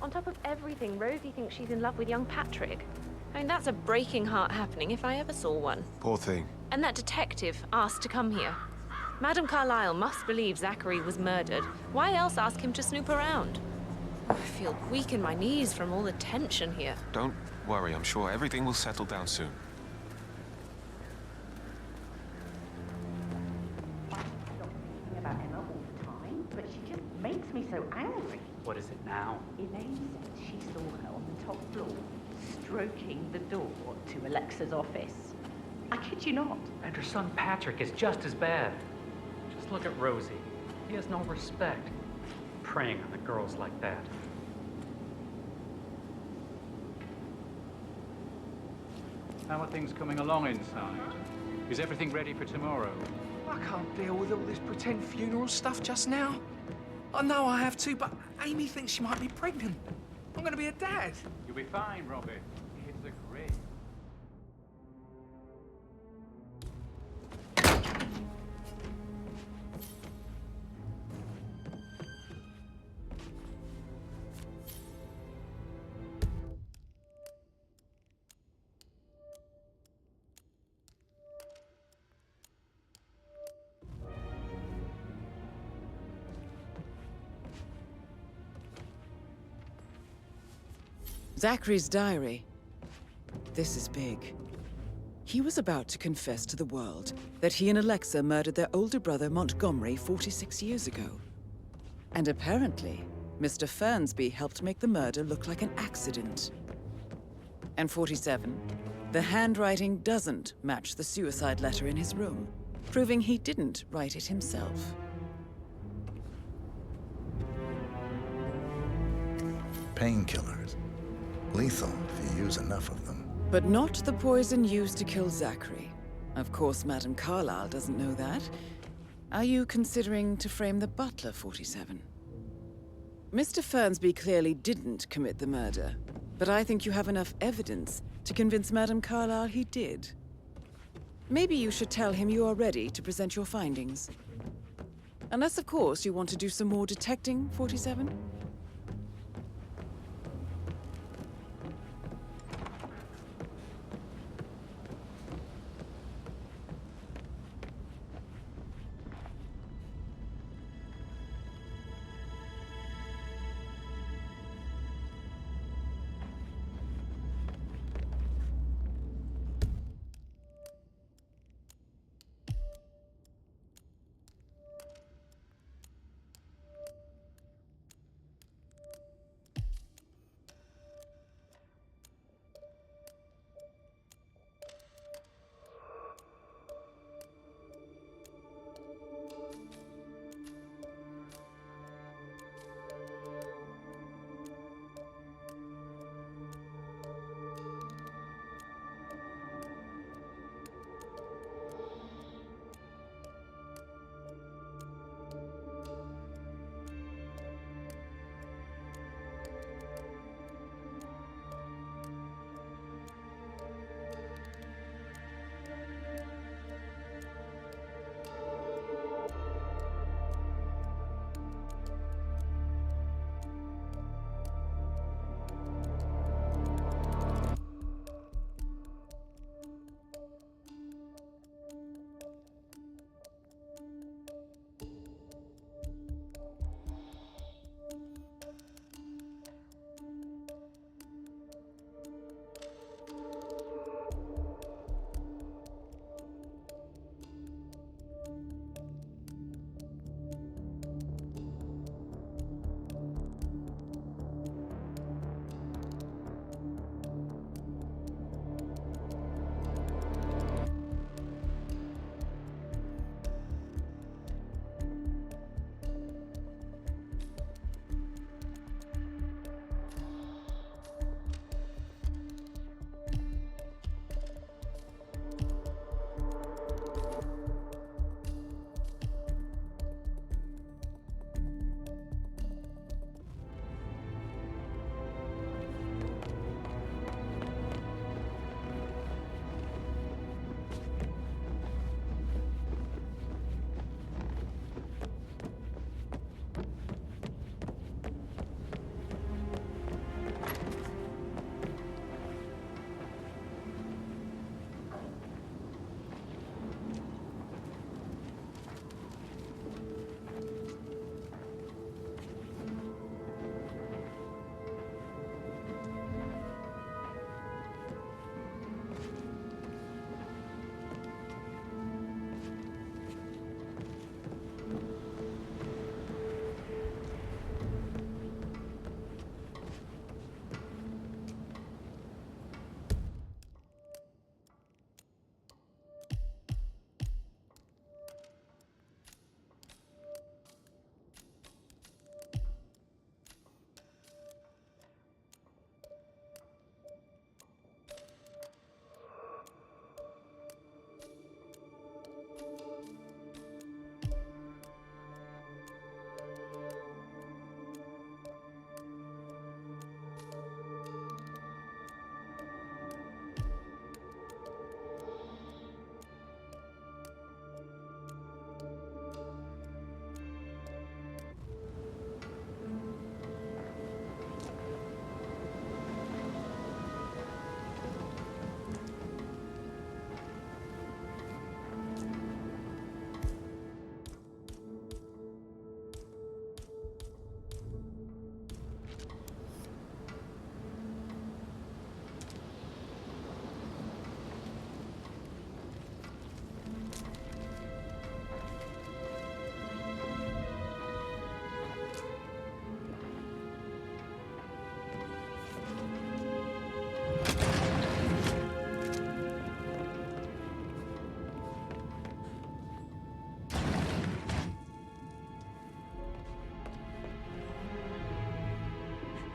On top of everything, Rosie thinks she's in love with young Patrick. I mean, that's a breaking heart happening if I ever saw one. Poor thing. And that detective asked to come here. Madame Carlisle must believe Zachary was murdered. Why else ask him to snoop around? I feel weak in my knees from all the tension here. Don't worry, I'm sure everything will settle down soon. about Emma all the time, but she just makes me so angry. What is it now? Elaine said she saw her on the top floor, stroking the door to Alexa's office. I kid you not. And her son Patrick is just as bad. Just look at Rosie. He has no respect. Preying on the girls like that. How are things coming along inside? Is everything ready for tomorrow? I can't deal with all this pretend funeral stuff just now. I know I have to, but Amy thinks she might be pregnant. I'm gonna be a dad. You'll be fine, Robbie. It's a grave. Zachary's diary. This is big. He was about to confess to the world that he and Alexa murdered their older brother Montgomery 46 years ago. And apparently, Mr. Fernsby helped make the murder look like an accident. And 47, the handwriting doesn't match the suicide letter in his room, proving he didn't write it himself. Painkillers. Lethal if you use enough of them. But not the poison used to kill Zachary. Of course, Madame Carlyle doesn't know that. Are you considering to frame the butler, 47? Mr. Fernsby clearly didn't commit the murder, but I think you have enough evidence to convince Madame Carlyle he did. Maybe you should tell him you are ready to present your findings. Unless, of course, you want to do some more detecting, 47?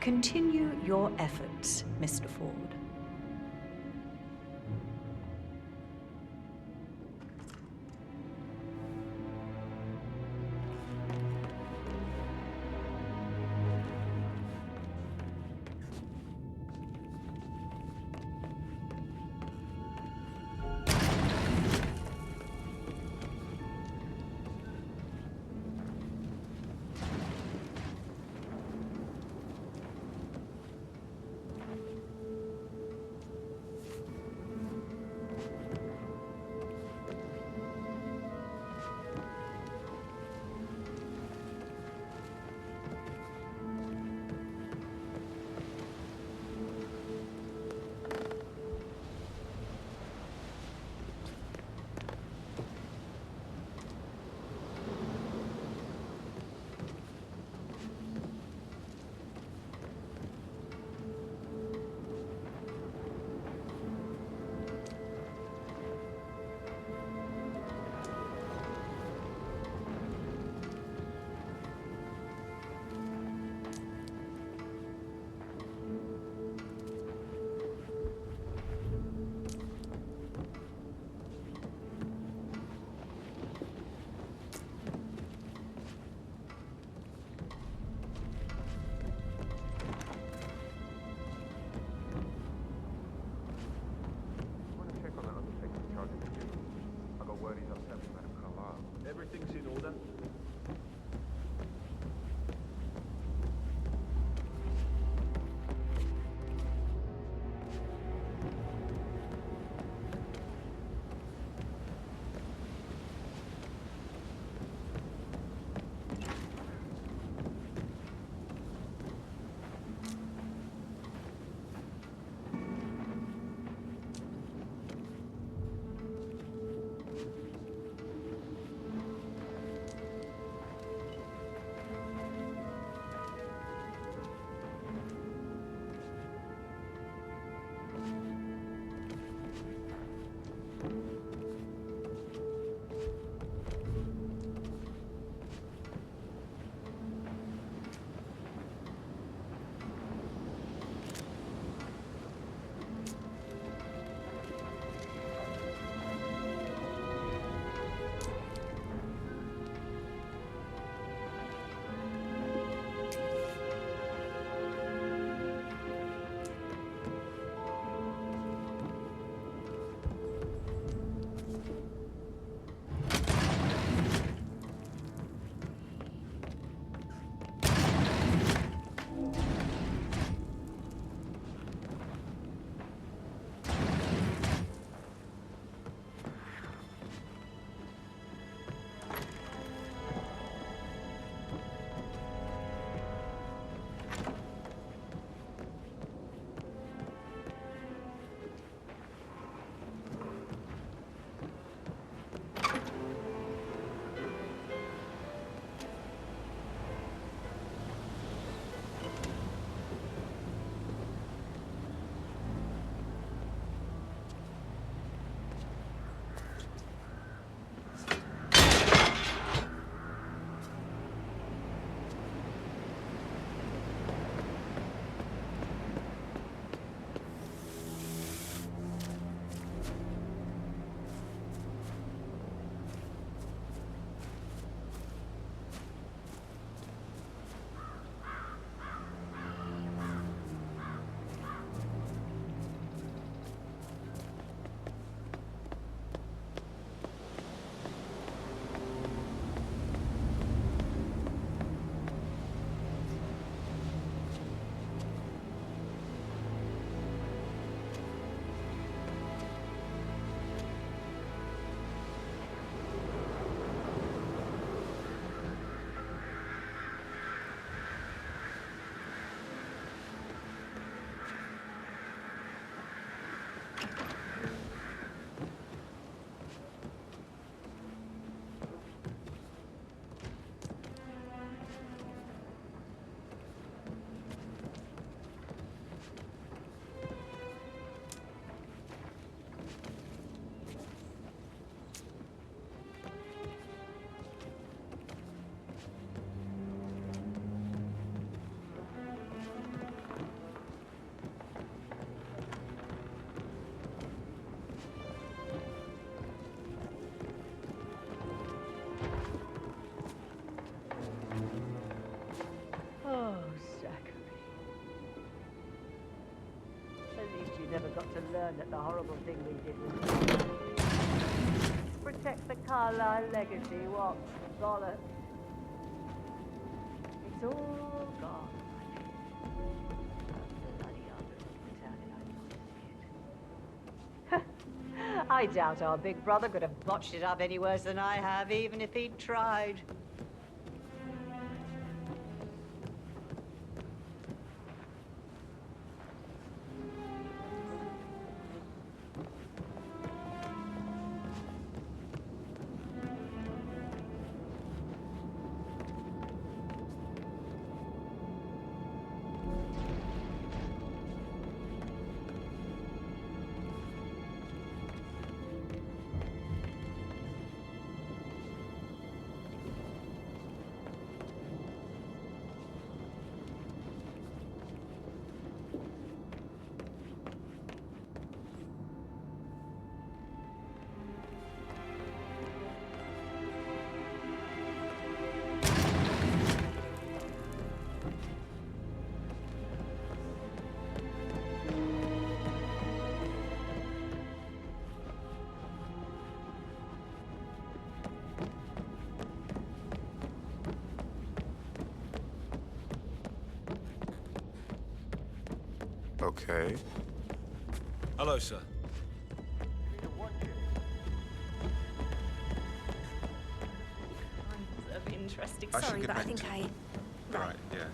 Continue your efforts, Mr. Ford. never got to learn that the horrible thing we did was to protect the Carlisle legacy. What bollocks. It's all gone. I doubt our big brother could have botched it up any worse than I have, even if he'd tried. Okay. Hello, sir. Kinds of interesting. I should Sorry, get but I back think to I... you. Right, yeah.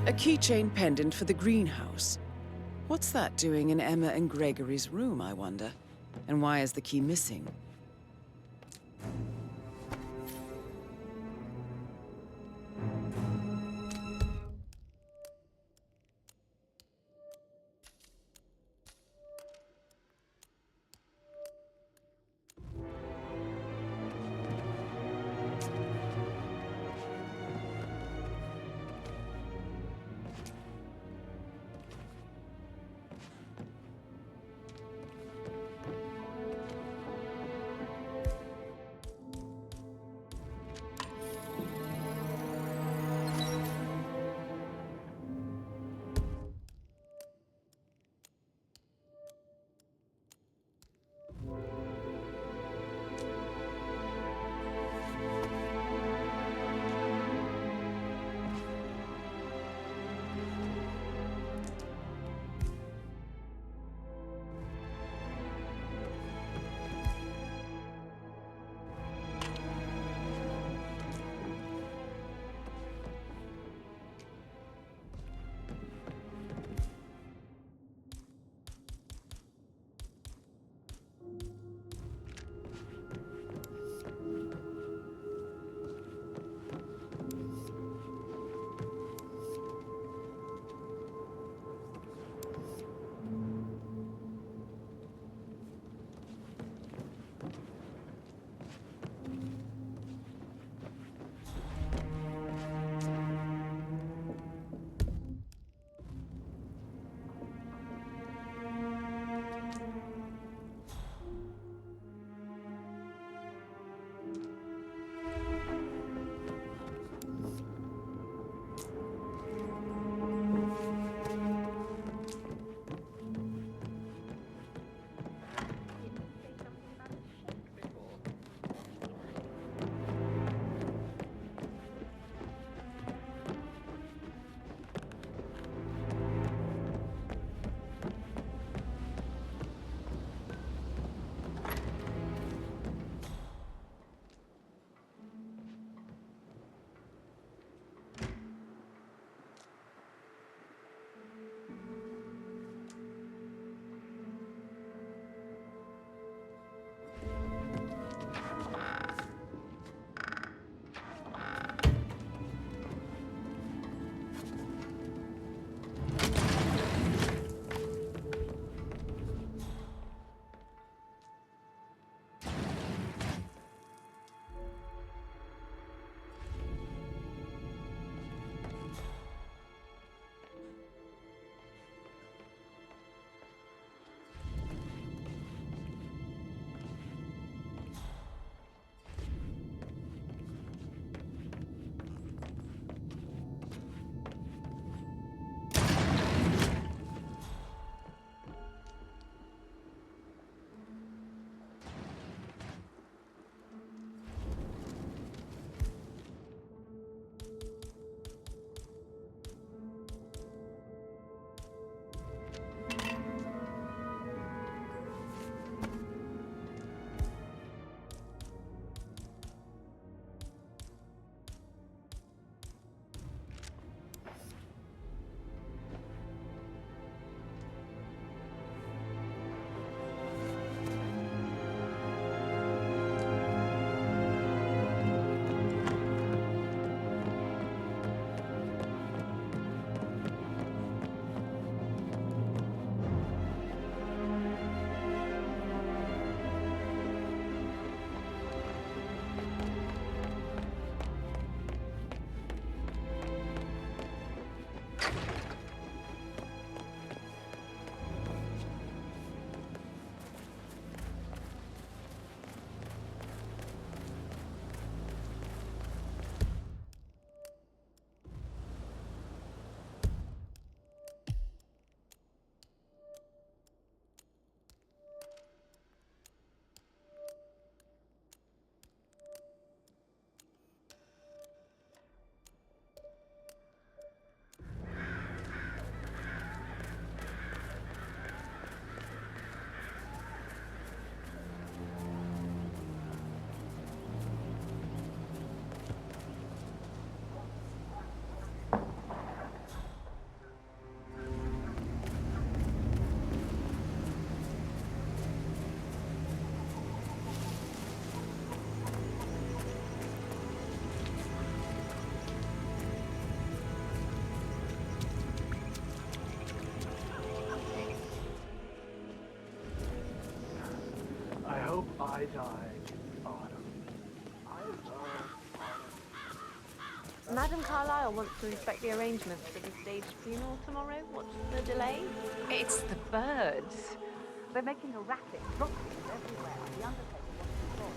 A keychain pendant for the greenhouse. What's that doing in Emma and Gregory's room, I wonder? And why is the key missing? Madam Carlyle wants to inspect the arrangements for the staged funeral tomorrow. What's the delay? It's the birds. They're making a racket, dropping things everywhere. The undertaker wants to stop.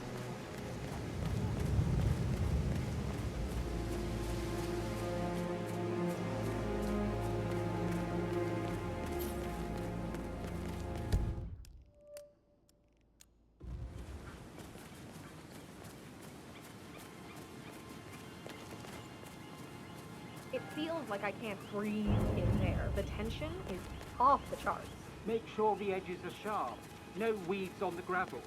It feels like I can't breathe in there. The tension is off the charts. Make sure the edges are sharp. No weeds on the gravel.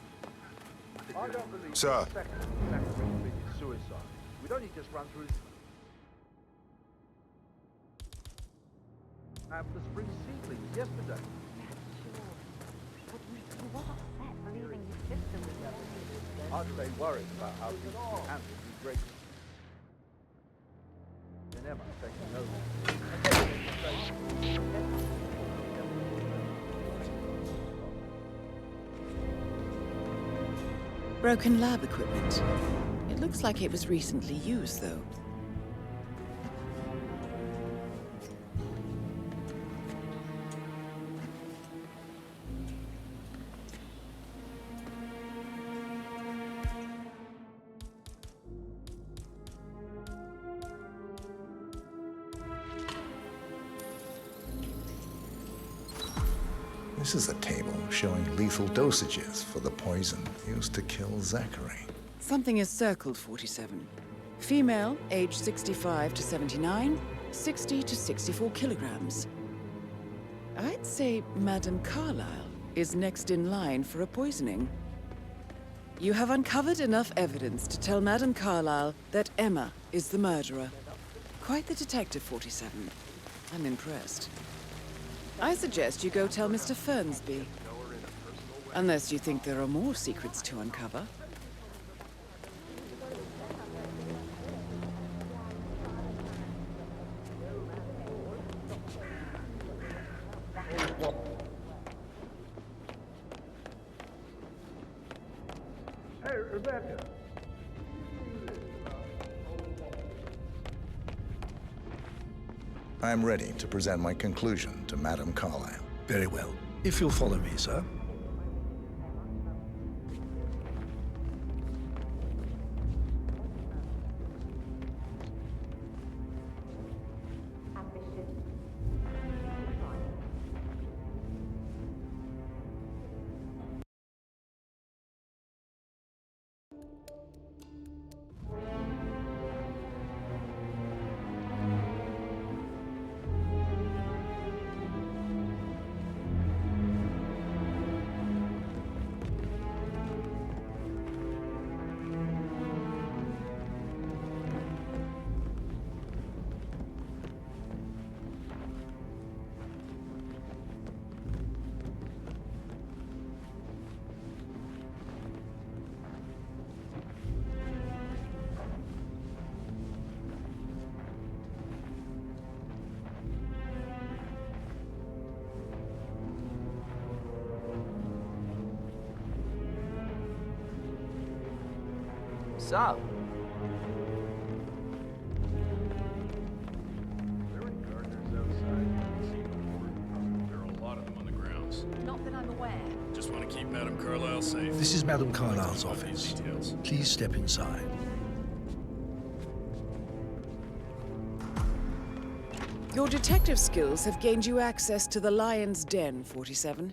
I don't believe Sir. for a second Zachary committed suicide. We'd only just run through his... the spring seedlings yesterday. But he was upset believing his sister was going. I'd stay worried about how he handled his great... Then Emma taking over. Broken lab equipment. It looks like it was recently used, though. This is a table showing lethal dosages for the poison used to kill Zachary. Something is circled, 47. Female, age 65 to 79, 60 to 64 kilograms. I'd say Madame Carlyle is next in line for a poisoning. You have uncovered enough evidence to tell Madame Carlyle that Emma is the murderer. Quite the detective, 47. I'm impressed. I suggest you go tell Mr. Fernsby. Unless you think there are more secrets to uncover. Hey, Rebecca. I'm ready to present my conclusion to Madame Carlyle. Very well. If you'll follow me, sir. So, There are gardeners outside. You can see them. There are a lot of them on the grounds. Not that I'm aware. Just want to keep Madame Carlyle safe. This is Madame Carlyle's office. Please step inside. Your detective skills have gained you access to the Lion's Den, 47.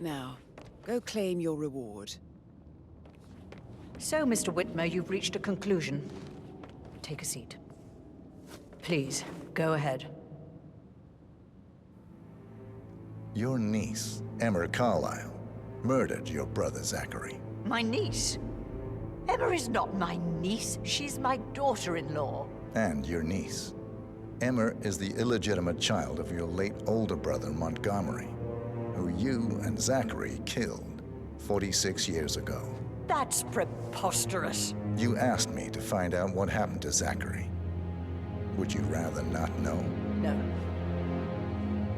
Now, go claim your reward. So, Mr. Whitmer, you've reached a conclusion. Take a seat. Please, go ahead. Your niece, Emma Carlyle, murdered your brother Zachary. My niece? Emma is not my niece. She's my daughter-in-law. And your niece. Emma is the illegitimate child of your late older brother Montgomery, who you and Zachary killed 46 years ago. That's preposterous. You asked me to find out what happened to Zachary. Would you rather not know? No.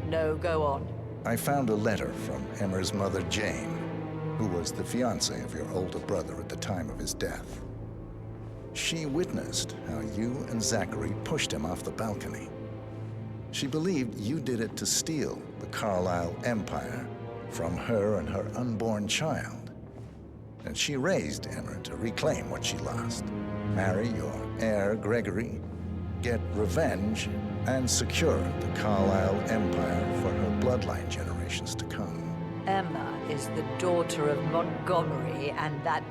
No, go on. I found a letter from Emma's mother, Jane. who was the fiancée of your older brother at the time of his death. She witnessed how you and Zachary pushed him off the balcony. She believed you did it to steal the Carlisle empire from her and her unborn child. And she raised Emma to reclaim what she lost, marry your heir, Gregory, get revenge, and secure the Carlisle empire for her bloodline generations to come. Emma is the daughter of Montgomery and that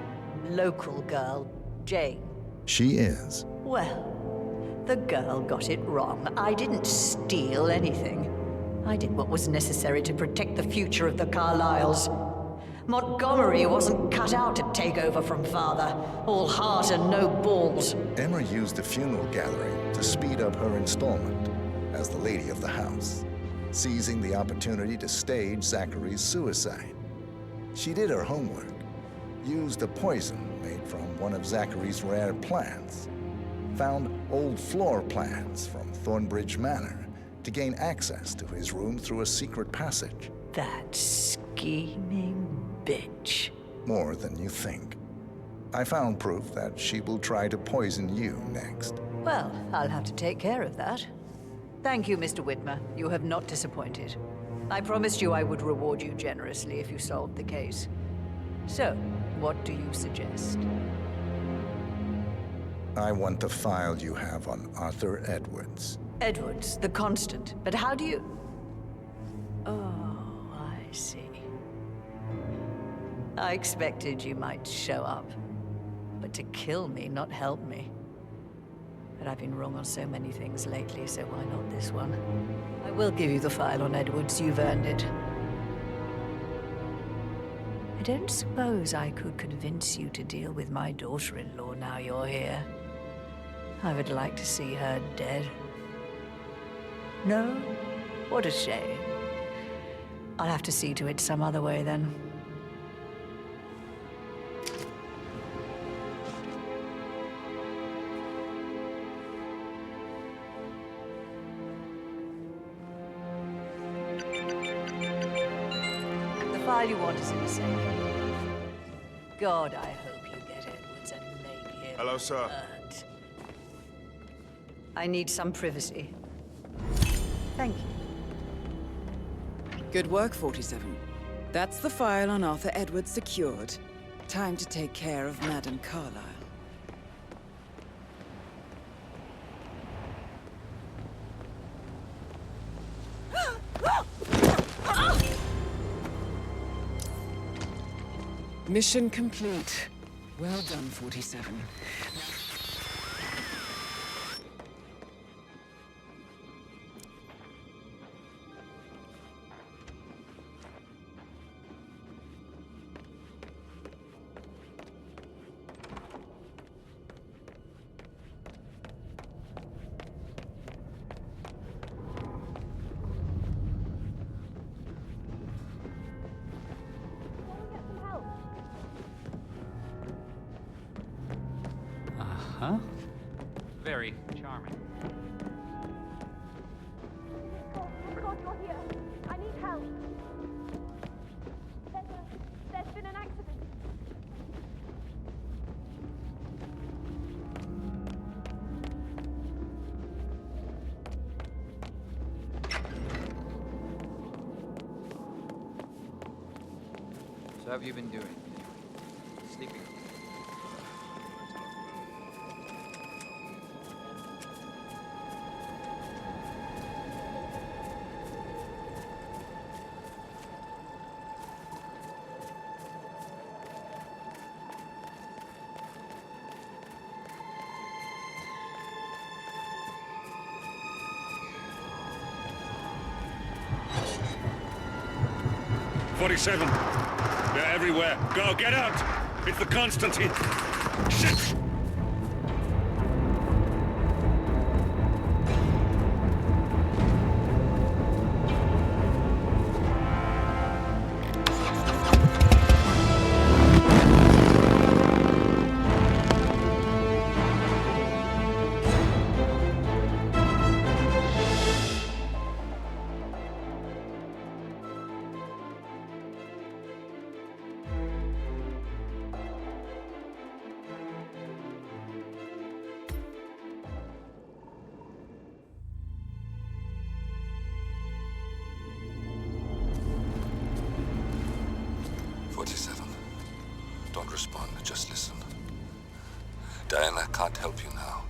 local girl, Jane. She is. Well, the girl got it wrong. I didn't steal anything. I did what was necessary to protect the future of the Carlyles. Montgomery wasn't cut out to take over from Father. All heart and no balls. Emma used the funeral gathering to speed up her installment as the lady of the house, seizing the opportunity to stage Zachary's suicide. She did her homework, used a poison made from one of Zachary's rare plants, found old floor plans from Thornbridge Manor to gain access to his room through a secret passage. That scheming bitch. More than you think. I found proof that she will try to poison you next. Well, I'll have to take care of that. Thank you, Mr. Whitmer. You have not disappointed. I promised you I would reward you generously if you solved the case. So, what do you suggest? I want the file you have on Arthur Edwards. Edwards, the Constant. But how do you... Oh, I see. I expected you might show up. But to kill me, not help me. But I've been wrong on so many things lately, so why not this one? I will give you the file on Edwards. You've earned it. I don't suppose I could convince you to deal with my daughter-in-law now you're here. I would like to see her dead. No? What a shame. I'll have to see to it some other way then. The file you want is in the safe. God, I hope you get Edwards and make him Hello, sir. hurt. I need some privacy. Thank you. Good work, 47. That's the file on Arthur Edwards secured. Time to take care of Madame Carlisle. Mission complete. Well done, 47. Huh? Very charming. Oh, God, you're here. I need help. There's been an accident. So how have you been doing? Sleeping? "47. They're everywhere. Go, get out! It's the Constantine. Shit! respond, just listen. Diana can't help you now.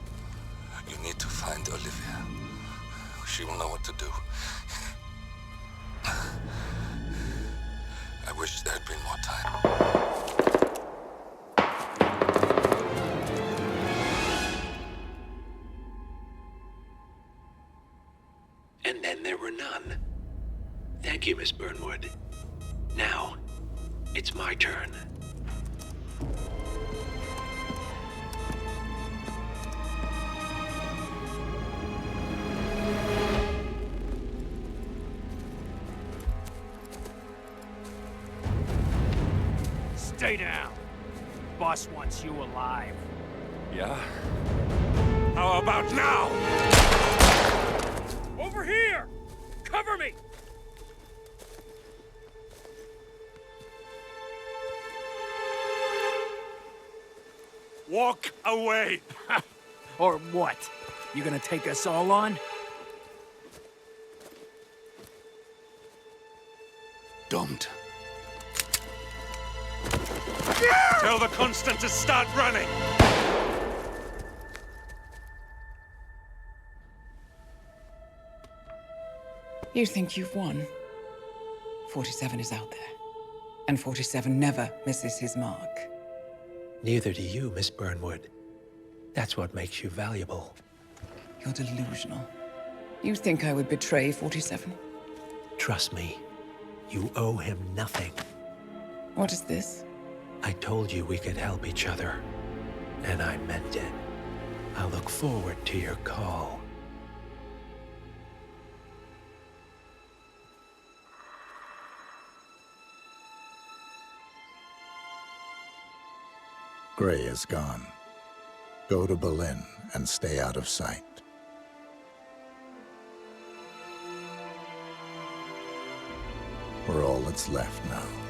You need to find Olivia. She will know what to do. I wish there had been more time. And then there were none. Thank you, Miss Burnwood. Now, it's my turn. Stay down. Boss wants you alive. Yeah? How about now? Over here! Cover me! Walk away! Or what? You gonna take us all on? Don't. Tell the Constant to start running! You think you've won? 47 is out there. And 47 never misses his mark. Neither do you, Miss Burnwood. That's what makes you valuable. You're delusional. You think I would betray 47? Trust me, you owe him nothing. What is this? I told you we could help each other, and I meant it. I look forward to your call. Gray is gone. Go to Berlin and stay out of sight. We're all that's left now.